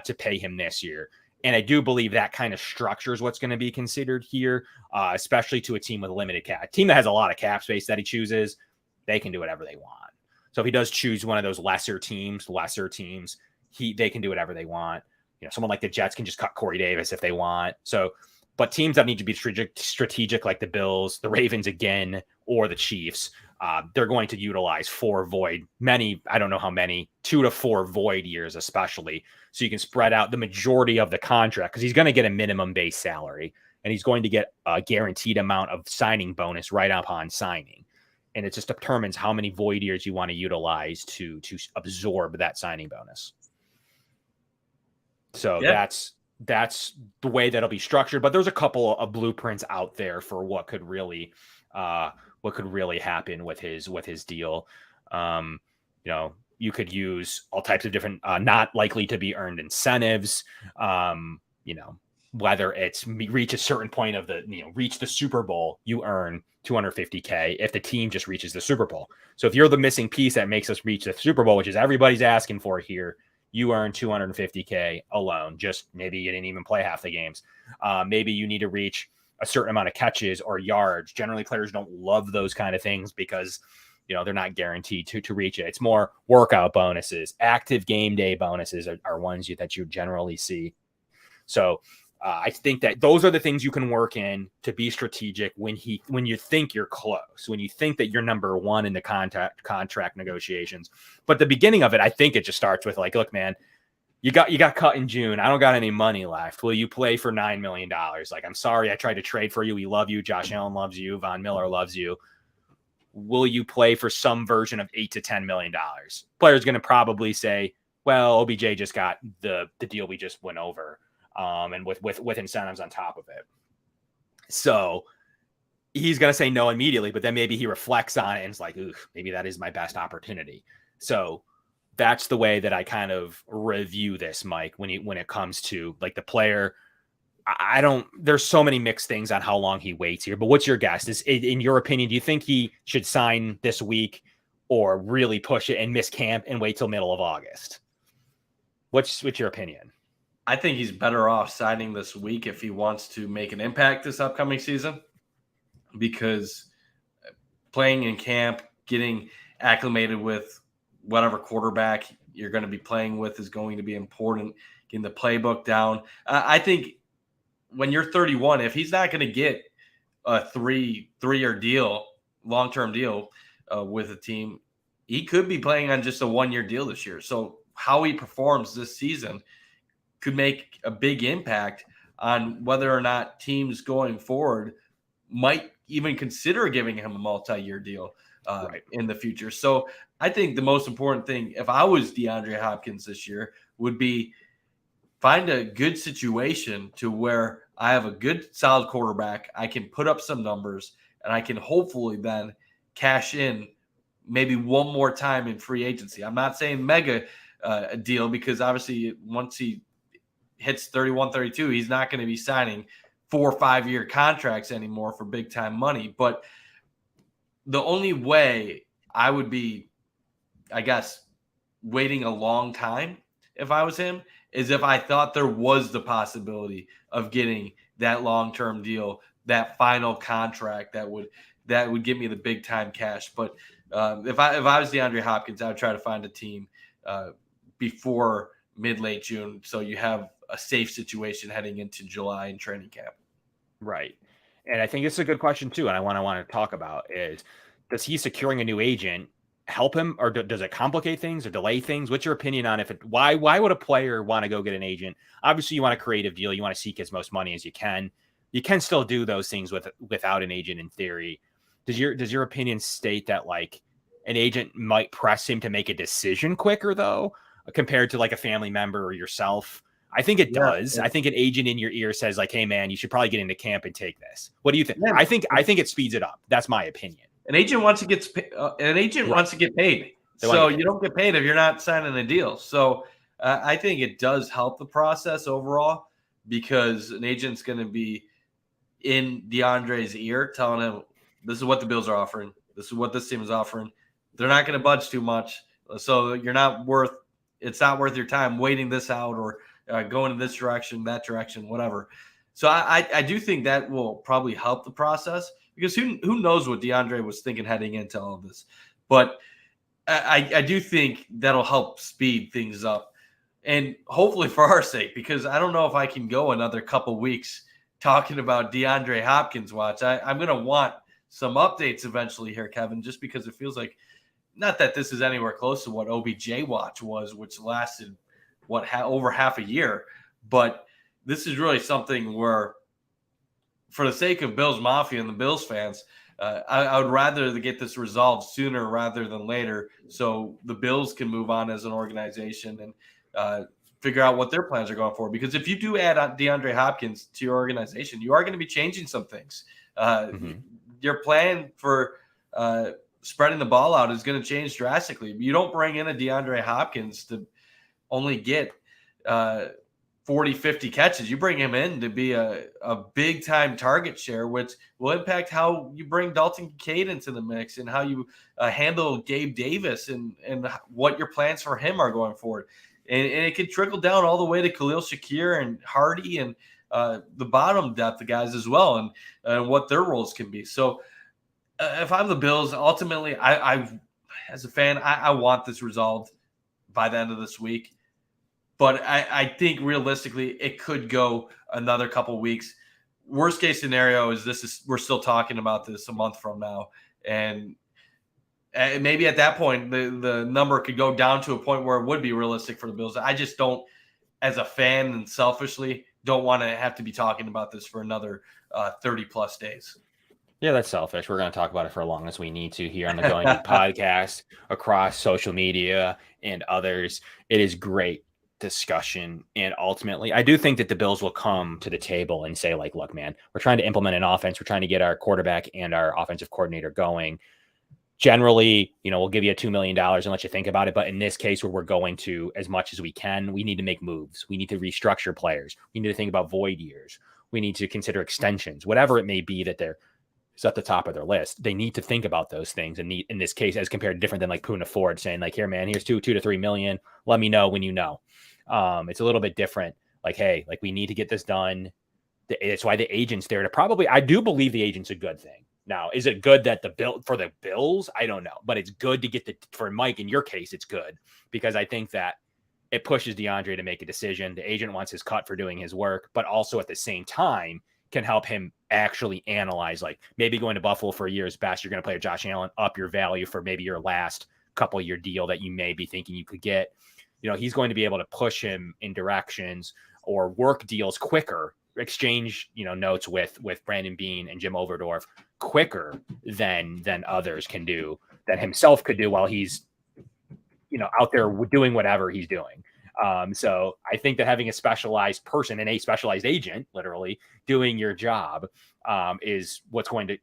to pay him this year. And I do believe that kind of structures what's going to be considered here, especially to a team with limited cap. A team that has a lot of cap space that he chooses, they can do whatever they want. So if he does choose one of those lesser teams, they can do whatever they want. Someone like the Jets can just cut Corey Davis if they want. So, but teams that need to be strategic like the Bills, the Ravens again, or the Chiefs, they're going to utilize 4 void, I don't know how many, 2 to 4 void years, especially. So you can spread out the majority of the contract because he's going to get a minimum base salary. and he's going to get a guaranteed amount of signing bonus right upon signing. And it just determines how many void years you want to utilize to absorb that signing bonus. So that's the way that'll be structured. But there's a couple of blueprints out there for what could really happen with his deal. You could use all types of different not likely to be earned incentives. Whether it's reach a certain point of reach the Super Bowl, you earn $250K if the team just reaches the Super Bowl. So if you're the missing piece that makes us reach the Super Bowl, which is everybody's asking for here, you earn $250K alone. Just maybe you didn't even play half the games. Maybe you need to reach a certain amount of catches or yards. Generally, players don't love those kind of things because they're not guaranteed to reach it. It's more workout bonuses, active game day bonuses are ones that you generally see. So I think that those are the things you can work in to be strategic when you think you're close, when you think that you're number one in the contract negotiations. But the beginning of it, I think it just starts with look, man, you got cut in June. I don't got any money left. Will you play for $9 million? I'm sorry, I tried to trade for you. We love you. Josh Allen loves you. Von Miller loves you. Will you play for some version of $8 to $10 million? Player's going to probably say, well, OBJ just got the deal we just went over. And with incentives on top of it. So he's going to say no immediately, but then maybe he reflects on it and is like, ooh, maybe that is my best opportunity. So that's the way that I kind of review this, Mike, when it comes to the player. There's so many mixed things on how long he waits here, but what's your guess? In your opinion, do you think he should sign this week or really push it and miss camp and wait till middle of August? What's your opinion? I think he's better off signing this week if he wants to make an impact this upcoming season, because playing in camp, getting acclimated with whatever quarterback you're going to be playing with is going to be important, getting the playbook down. I think when you're 31, if he's not going to get a three-year deal, long-term deal with a team, he could be playing on just a one-year deal this year. So how he performs this season could make a big impact on whether or not teams going forward might even consider giving him a multi-year deal in the future. So I think the most important thing, if I was DeAndre Hopkins this year, would be find a good situation to where I have a good, solid quarterback. I can put up some numbers, and I can hopefully then cash in maybe one more time in free agency. I'm not saying mega deal, because obviously once he hits 31, 32, he's not going to be signing 4 or 5 year contracts anymore for big time money. But the only way I would be, I guess, waiting a long time if I was him is if I thought there was the possibility of getting that long-term deal, that final contract that would give me the big time cash. But if I was DeAndre Hopkins, I would try to find a team before mid-late June, so you have a safe situation heading into July and training camp. Right. And I think it's a good question too. And I want to talk about is, does he securing a new agent help him, or does it complicate things or delay things? What's your opinion on why would a player want to go get an agent? Obviously you want a creative deal. You want to seek as most money as you can. You can still do those things without an agent in theory. Does your opinion state that an agent might press him to make a decision quicker though, compared to a family member or yourself? I think it does. Yeah. I think an agent in your ear says hey man, you should probably get into camp and take this. What do you think? Yeah. I think it speeds it up. That's my opinion. An agent wants to get paid. So you don't get paid if you're not signing a deal. So I think it does help the process overall, because an agent's going to be in DeAndre's ear telling him, this is what the Bills are offering. This is what this team is offering. They're not going to budge too much. So it's not worth your time waiting this out or going in this direction, that direction, whatever. So I do think that will probably help the process, because who knows what DeAndre was thinking heading into all of this. But I do think that'll help speed things up, and hopefully for our sake, because I don't know if I can go another couple weeks talking about DeAndre Hopkins watch. I'm going to want some updates eventually here, Kevin, just because it feels like, not that this is anywhere close to what OBJ watch was, which lasted over half a year, but this is really something where for the sake of Bills Mafia and the Bills fans, I would rather get this resolved sooner rather than later, so the Bills can move on as an organization and figure out what their plans are going for. Because if you do add on DeAndre Hopkins to your organization, you are going to be changing some things. Your plan for spreading the ball out is going to change drastically. You don't bring in a DeAndre Hopkins to only get 40, 50 catches. You bring him in to be a big-time target share, which will impact how you bring Dalton Kincaid into the mix and how you handle Gabe Davis and what your plans for him are going forward. And it could trickle down all the way to Khalil Shakir and Hardy and the bottom depth of guys as well, and what their roles can be. So if I'm the Bills, ultimately, I as a fan, I want this resolved by the end of this week. But I think realistically, it could go another couple weeks. Worst case scenario is we're still talking about this a month from now, and maybe at that point the number could go down to a point where it would be realistic for the Bills. I just don't, as a fan and selfishly, don't want to have to be talking about this for another 30 plus days. Yeah, that's selfish. We're going to talk about it for as long as we need to here on the Going Deep podcast, across social media and others. It is great discussion, and ultimately I do think that the Bills will come to the table and say, like, look, man, we're trying to implement an offense, we're trying to get our quarterback and our offensive coordinator going. Generally, we'll give you $2 million and let you think about it, but in this case, where we're going to as much as we can, we need to make moves, we need to restructure players, we need to think about void years, we need to consider extensions, whatever it may be that they're at the top of their list. They need to think about those things. And in this case, as compared to different than like Poona Ford saying, like, here, man, here's $2 to $3 million. Let me know when you know. It's a little bit different. Like, hey, like, we need to get this done. It's why the agent's there to probably, I do believe the agent's a good thing. Now, is it good that for the Bills? I don't know, but it's good to get for Mike, in your case, it's good because I think that it pushes DeAndre to make a decision. The agent wants his cut for doing his work, but also at the same time can help him actually analyze, like, maybe going to Buffalo for a year is best. You're going to play Josh Allen, up your value for maybe your last couple year deal that you may be thinking you could get. He's going to be able to push him in directions or work deals quicker, exchange, notes with Brandon Beane and Jim Overdorf quicker than others can do, than himself could do while he's, out there doing whatever he's doing. So I think that having a specialized person and a specialized agent literally doing your job is what's going to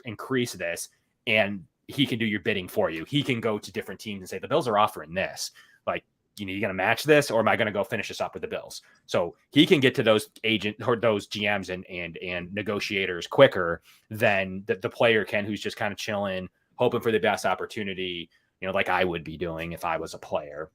increase this. And he can do your bidding for you. He can go to different teams and say, the Bills are offering this. Like, you going to match this, or am I going to go finish this up with the Bills? So he can get to those agents or those GMs and negotiators quicker than the player can, who's just kind of chilling, hoping for the best opportunity, like I would be doing if I was a player.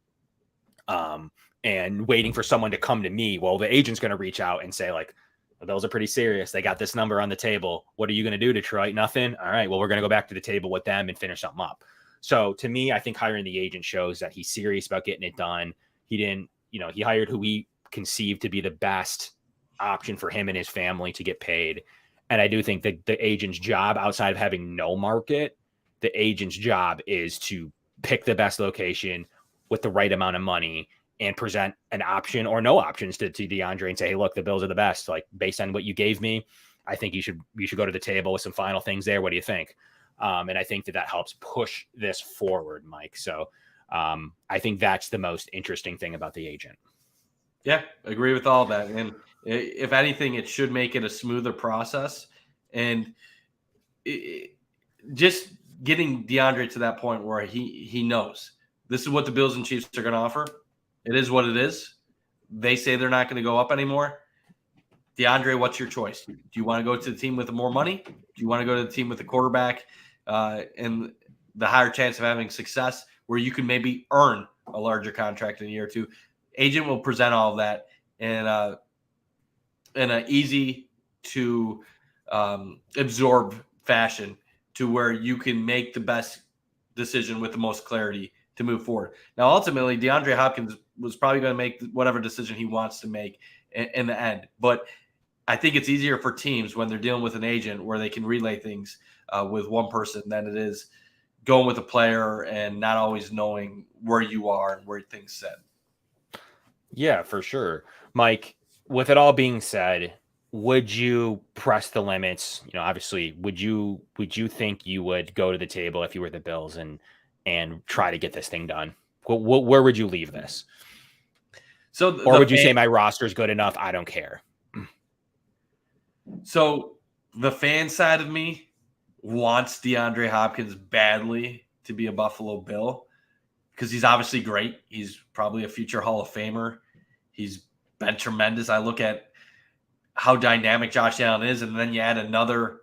And waiting for someone to come to me. Well, the agent's going to reach out and say, like, the Bills are pretty serious. They got this number on the table. What are you going to do, Detroit? Nothing. All right. Well, we're going to go back to the table with them and finish something up. So to me, I think hiring the agent shows that he's serious about getting it done. He didn't, he hired who he conceived to be the best option for him and his family to get paid. And I do think that the agent's job, outside of having no market, the agent's job is to pick the best location with the right amount of money and present an option or no options to DeAndre and say, hey, look, the Bills are the best. Like, based on what you gave me, I think you should go to the table with some final things there. What do you think? And I think that helps push this forward, Mike. So I think that's the most interesting thing about the agent. Yeah, agree with all that. And if anything, it should make it a smoother process. And just getting DeAndre to that point where he knows this is what the Bills and Chiefs are going to offer. It is what it is. They say they're not going to go up anymore. DeAndre, what's your choice? Do you want to go to the team with more money? Do you want to go to the team with the quarterback and the higher chance of having success where you can maybe earn a larger contract in a year or two? Agent will present all of that in an easy to absorb fashion to where you can make the best decision with the most clarity to move forward. Now, ultimately, DeAndre Hopkins was probably going to make whatever decision he wants to make in the end. But I think it's easier for teams when they're dealing with an agent where they can relay things with one person than it is going with a player and not always knowing where you are and where things sit. Yeah, for sure. Mike, with it all being said, would you press the limits? Obviously, would you think you would go to the table if you were the Bills and try to get this thing done? Where would you leave this? So Or would you say my roster is good enough? I don't care. So the fan side of me wants DeAndre Hopkins badly to be a Buffalo Bill because he's obviously great. He's probably a future Hall of Famer. He's been tremendous. I look at how dynamic Josh Allen is, and then you add another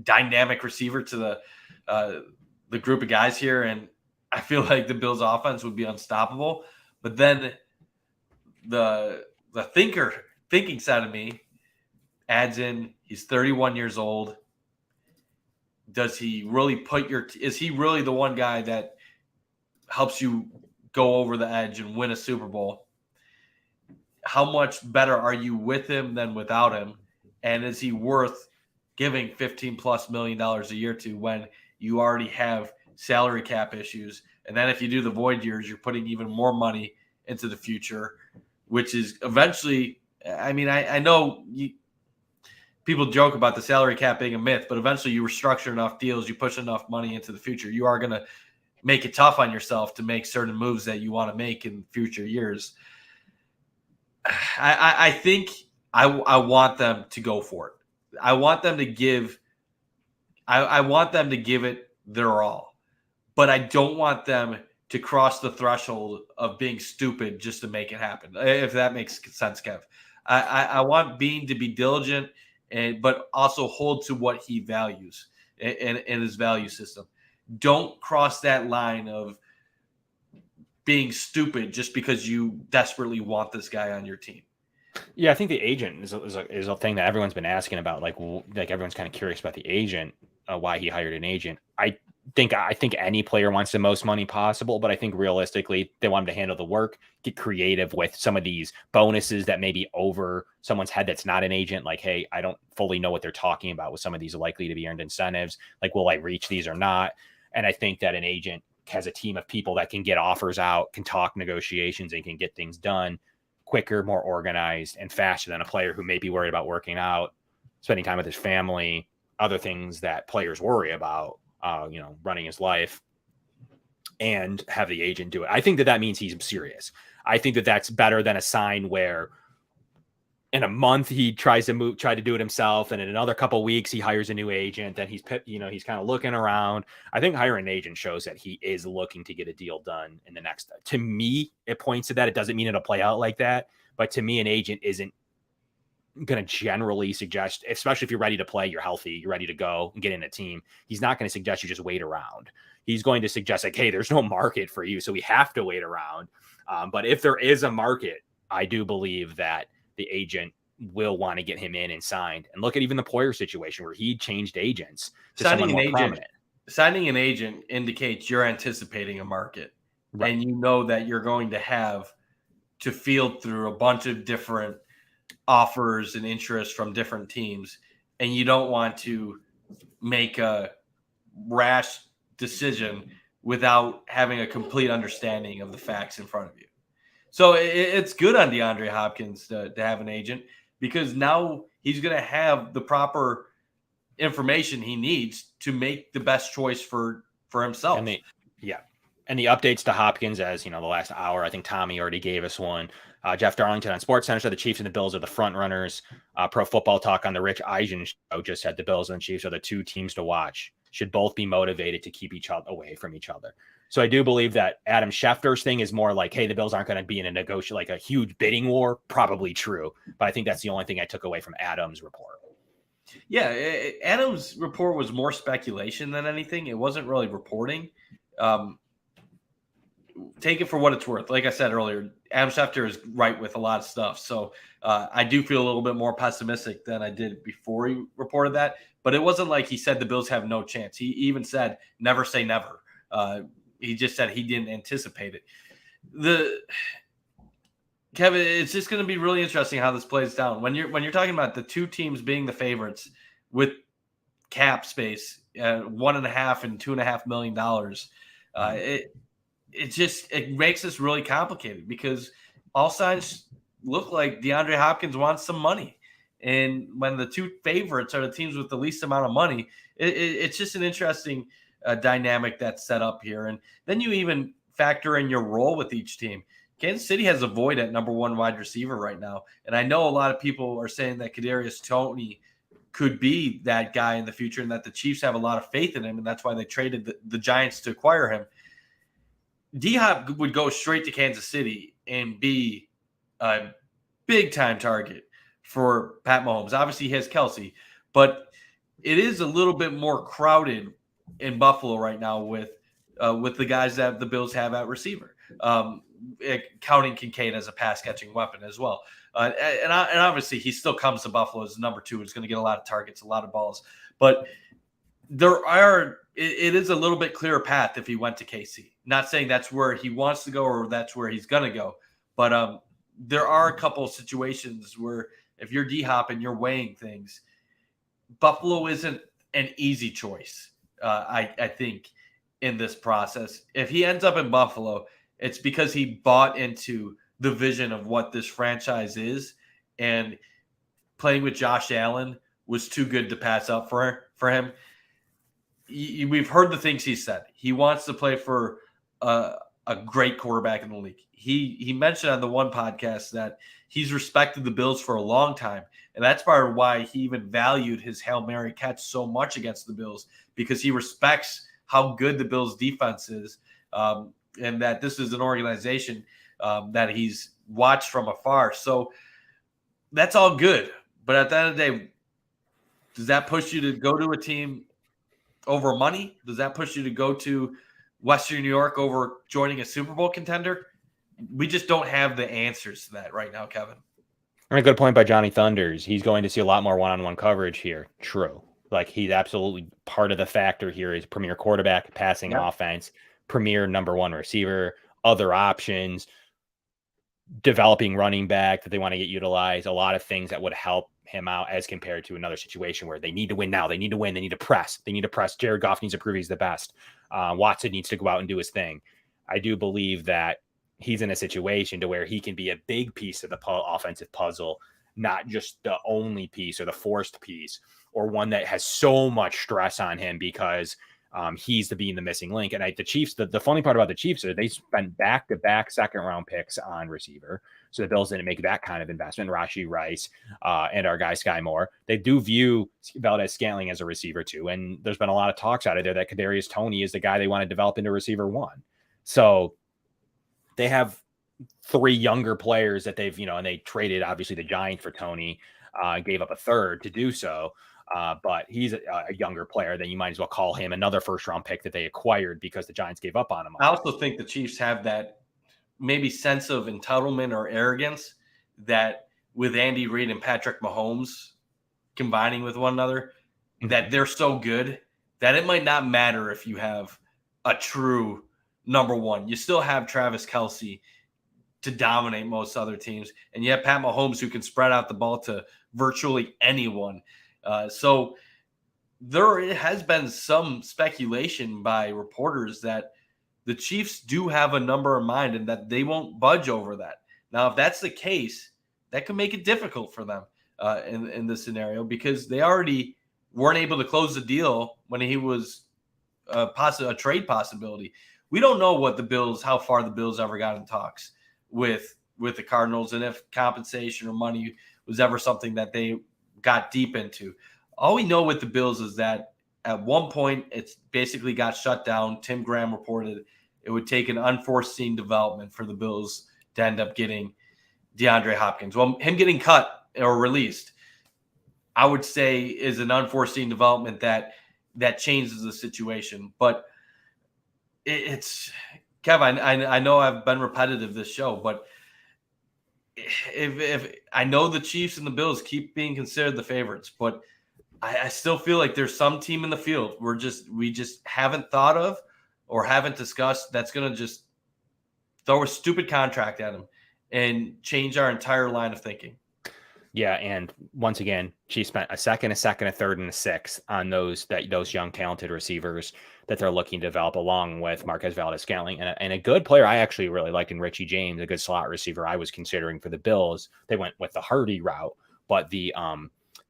dynamic receiver to the group of guys here, and I feel like the Bills' offense would be unstoppable. But then the thinking side of me adds in he's 31 years old. Does he really is he really the one guy that helps you go over the edge and win a Super Bowl? How much better are you with him than without him? And is he worth giving $15+ million a year to when you already have salary cap issues? And then if you do the void years, you're putting even more money into the future, which is eventually, I know people joke about the salary cap being a myth, but eventually you restructure enough deals, you push enough money into the future, you are going to make it tough on yourself to make certain moves that you want to make in future years. I think I want them to go for it. I want them to give it their all, but I don't want them to cross the threshold of being stupid just to make it happen. If that makes sense, Kev. I want Bean to be diligent, but also hold to what he values in his value system. Don't cross that line of being stupid just because you desperately want this guy on your team. Yeah, I think the agent is a thing that everyone's been asking about. Like everyone's kind of curious about the agent, why he hired an agent. I think any player wants the most money possible, but I think realistically they want him to handle the work, get creative with some of these bonuses that may be over someone's head that's not an agent. Like, hey, I don't fully know what they're talking about with some of these likely to be earned incentives. Like, will I reach these or not? And I think that an agent has a team of people that can get offers out, can talk negotiations, and can get things done quicker, more organized, and faster than a player who may be worried about working out, spending time with his family, other things that players worry about, running his life, and have the agent do it. I think that means he's serious. I think that that's better than a sign where in a month he try to do it himself, and in another couple of weeks he hires a new agent. Then he's kind of looking around. I think hiring an agent shows that he is looking to get a deal done in the next. To me, it points to that. It doesn't mean it'll play out like that, but to me, an agent isn't going to generally suggest, especially if you're ready to play, you're healthy, you're ready to go and get in a team. He's not going to suggest you just wait around. He's going to suggest like, hey, there's no market for you, so we have to wait around. But if there is a market, I do believe that the agent will want to get him in and signed. And look at even the Poyer situation where he changed agents to someone more prominent. Signing an agent indicates you're anticipating a market, right? And you know that you're going to have to field through a bunch of different offers and interest from different teams, and you don't want to make a rash decision without having a complete understanding of the facts in front of you. So it's good on DeAndre Hopkins to have an agent, because now he's going to have the proper information he needs to make the best choice for himself. And the updates to Hopkins, as the last hour, I think Tommy already gave us one. Jeff Darlington on SportsCenter said the Chiefs and the Bills are the front runners. Pro Football Talk on the Rich Eisen show just said the Bills and the Chiefs are the two teams to watch. Should both be motivated to keep each other away from each other. So I do believe that Adam Schefter's thing is more like, hey, the Bills aren't going to be in a negotiation, like a huge bidding war. Probably true. But I think that's the only thing I took away from Adam's report. Yeah, Adam's report was more speculation than anything. It wasn't really reporting. Take it for what it's worth. Like I said earlier, Adam Schefter is right with a lot of stuff. So I do feel a little bit more pessimistic than I did before he reported that. But it wasn't like he said the Bills have no chance. He even said, never say never. He just said he didn't anticipate it. Kevin, it's just going to be really interesting how this plays down. When you're talking about the two teams being the favorites with cap space, $1.5 and $2.5 million, it makes this really complicated because all signs look like DeAndre Hopkins wants some money. And when the two favorites are the teams with the least amount of money, it's just an interesting dynamic that's set up here. And then you even factor in your role with each team. Kansas City has a void at number one wide receiver right now. And I know a lot of people are saying that Kadarius Toney could be that guy in the future and that the Chiefs have a lot of faith in him. And that's why they traded the Giants to acquire him. D-Hop would go straight to Kansas City and be a big-time target for Pat Mahomes. Obviously, he has Kelsey, but it is a little bit more crowded in Buffalo right now with the guys that the Bills have at receiver, counting Kincaid as a pass-catching weapon as well. And obviously, he still comes to Buffalo as number two. He's going to get a lot of targets, a lot of balls. But it is a little bit clearer path if he went to KC. Not saying that's where he wants to go or that's where he's going to go. But there are a couple of situations where if you're D-Hop and you're weighing things, Buffalo isn't an easy choice, I think, in this process. If he ends up in Buffalo, it's because he bought into the vision of what this franchise is, and playing with Josh Allen was too good to pass up for him. We've heard the things he said. He wants to play for a great quarterback in the league. He mentioned on the one podcast that he's respected the Bills for a long time, and that's part of why he even valued his Hail Mary catch so much against the Bills, because he respects how good the Bills defense is, and that this is an organization that he's watched from afar. So that's all good. But at the end of the day, does that push you to go to a team over money? Does that push you to go to Western New York over joining a Super Bowl contender? We just don't have the answers to that right now, Kevin. And a good point by Johnny Thunders. He's going to see a lot more one-on-one coverage here. True. Like, he's absolutely part of the factor here is premier quarterback, passing offense, premier number one receiver, other options, developing running back that they want to get utilized, a lot of things that would help him out as compared to another situation where they need to win now. They need to win. They need to press. Jared Goff needs to prove he's the best. Watson needs to go out and do his thing. I do believe that he's in a situation to where he can be a big piece of the offensive puzzle, not just the only piece or the forced piece, or one that has so much stress on him because he's being the missing link. And the Chiefs, the funny part about the Chiefs is they spent back-to-back second-round picks on receiver. So the Bills didn't make that kind of investment. Rashee Rice and our guy Sky Moore, they do view Valdez-Scantling as a receiver too. And there's been a lot of talks out of there that Kadarius Toney is the guy they want to develop into receiver one. So they have three younger players that they've, and they traded obviously the Giants for Toney, gave up a third to do so. But he's a younger player, then you might as well call him another first-round pick that they acquired because the Giants gave up on him. I also think the Chiefs have that maybe sense of entitlement or arrogance that with Andy Reid and Patrick Mahomes combining with one another, that they're so good that it might not matter if you have a true number one. You still have Travis Kelce to dominate most other teams, and you have Pat Mahomes who can spread out the ball to virtually anyone. So there has been some speculation by reporters that the Chiefs do have a number in mind and that they won't budge over that. Now, if that's the case, that could make it difficult for them in this scenario, because they already weren't able to close the deal when he was a trade possibility. We don't know how far the Bills ever got in talks with the Cardinals, and if compensation or money was ever something that they got deep into. All we know with the Bills is that at one point it's basically got shut down. Tim Graham reported it would take an unforeseen development for the Bills to end up getting DeAndre Hopkins. Well, him getting cut or released, I would say, is an unforeseen development that changes the situation. But it's Kevin, I know I've been repetitive this show, but if I know the Chiefs and the Bills keep being considered the favorites, but I still feel like there's some team in the field we just haven't thought of or haven't discussed that's going to just throw a stupid contract at them and change our entire line of thinking. Yeah, and once again, Chiefs spent a second, a third, and a sixth on those young, talented receivers that they're looking to develop, along with Marquez Valdez-Scantling and a good player I actually really liked in Richie James, a good slot receiver I was considering for the Bills. They went with the Hardy route, but the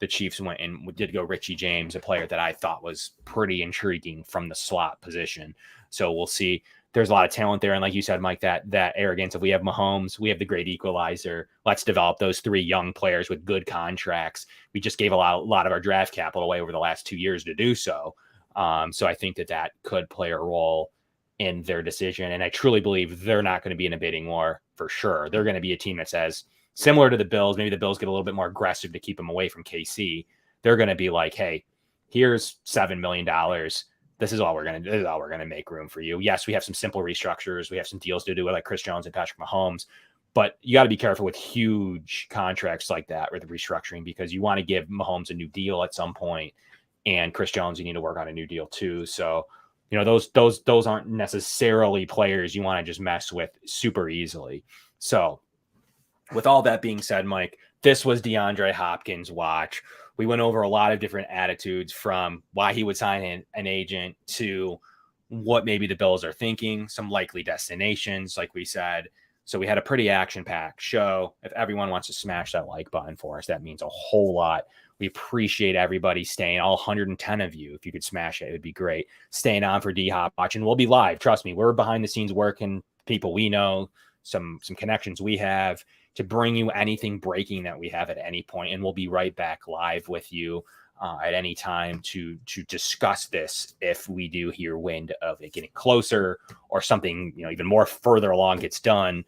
Chiefs went and did go Richie James, a player that I thought was pretty intriguing from the slot position. So we'll see. There's a lot of talent there. And like you said, Mike, that arrogance of we have Mahomes, we have the great equalizer. Let's develop those 3 young players with good contracts. We just gave a lot of our draft capital away over the last 2 years to do so. So I think that could play a role in their decision. And I truly believe they're not going to be in a bidding war for sure. They're going to be a team that says, similar to the Bills, maybe the Bills get a little bit more aggressive to keep them away from KC. They're going to be like, hey, here's $7 million. This is all we're going to do. This is all we're going to make room for you. Yes, we have some simple restructures. We have some deals to do with like Chris Jones and Patrick Mahomes, but you got to be careful with huge contracts like that or the restructuring, because you want to give Mahomes a new deal at some point, and Chris Jones, you need to work on a new deal too. So, those aren't necessarily players you want to just mess with super easily. So with all that being said, Mike, this was DeAndre Hopkins' watch. We went over a lot of different attitudes, from why he would sign an agent to what maybe the Bills are thinking, some likely destinations, like we said. So we had a pretty action-packed show. If everyone wants to smash that like button for us, that means a whole lot. We appreciate everybody staying, all 110 of you. If you could smash it, it would be great. Staying on for D-Hop watching. We'll be live. Trust me, we're behind the scenes working, people we know, some connections we have, to bring you anything breaking that we have at any point. And we'll be right back live with you at any time to discuss this if we do hear wind of it getting closer, or something, even more further along gets done.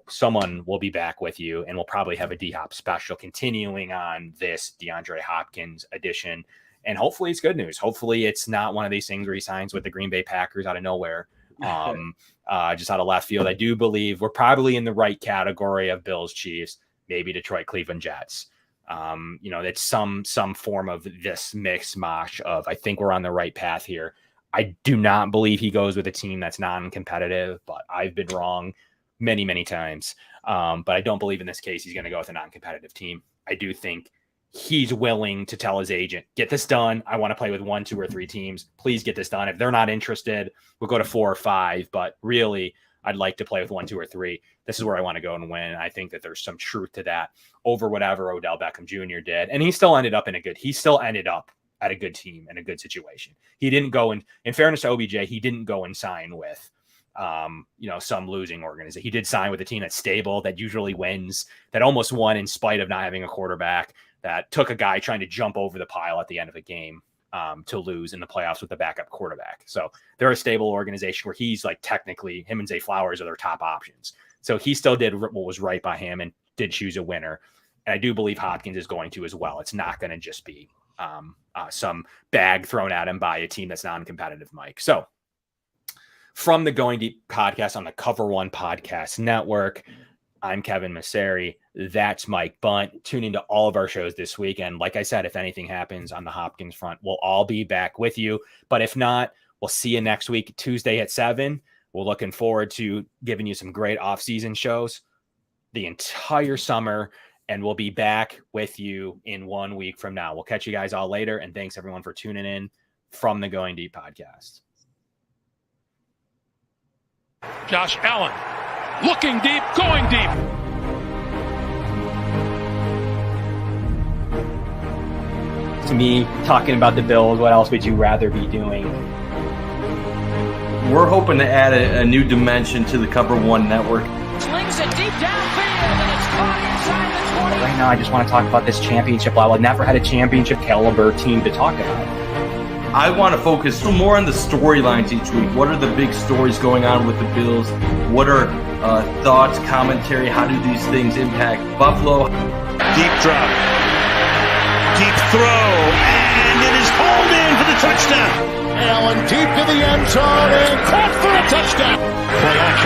Someone will be back with you, and we'll probably have a D-Hop special continuing on this DeAndre Hopkins edition. And hopefully it's good news. Hopefully it's not one of these things where he signs with the Green Bay Packers out of nowhere. Just out of left field. I do believe we're probably in the right category of Bills, Chiefs, maybe Detroit, Cleveland, Jets. It's some form of this mix mosh of, I think we're on the right path here. I do not believe he goes with a team that's non-competitive, but I've been wrong many, many times. But I don't believe in this case he's going to go with a non-competitive team. I do think he's willing to tell his agent, get this done. I want to play with 1, 2, or 3 teams. Please get this done. If they're not interested, we'll go to 4 or 5. But really, I'd like to play with 1, 2, or 3. This is where I want to go and win. I think that there's some truth to that over whatever Odell Beckham Jr. did. And he still ended up at a good team and a good situation. He didn't go in fairness to OBJ, he didn't go and sign with some losing organization. He did sign with a team that's stable, that usually wins, that almost won in spite of not having a quarterback, that took a guy trying to jump over the pile at the end of a game to lose in the playoffs with the backup quarterback. So they're a stable organization where he's like, technically him and Zay Flowers are their top options. So he still did what was right by him and did choose a winner. And I do believe Hopkins is going to as well. It's not going to just be some bag thrown at him by a team that's non-competitive, Mike. So from the Going Deep podcast on the Cover One Podcast Network, I'm Kevin Masseri. That's Mike Bunt. Tune into all of our shows this weekend. Like I said, if anything happens on the Hopkins front, we'll all be back with you. But if not, we'll see you next week, Tuesday at 7. We're looking forward to giving you some great off-season shows the entire summer, and we'll be back with you in 1 week from now. We'll catch you guys all later, and thanks everyone for tuning in from the Going Deep podcast. Josh Allen, looking deep, going deep. To me, talking about the Bills, what else would you rather be doing? We're hoping to add a new dimension to the Cover One network. Slings it deep downfield, and it's caught inside the 20. Right now, I just want to talk about this championship level. I've never had a championship caliber team to talk about. I want to focus more on the storylines each week. What are the big stories going on with the Bills? What are thoughts, commentary? How do these things impact Buffalo? Deep drop. Deep throw. And it is hauled in for the touchdown. Allen deep to the end zone and caught for a touchdown. Play action.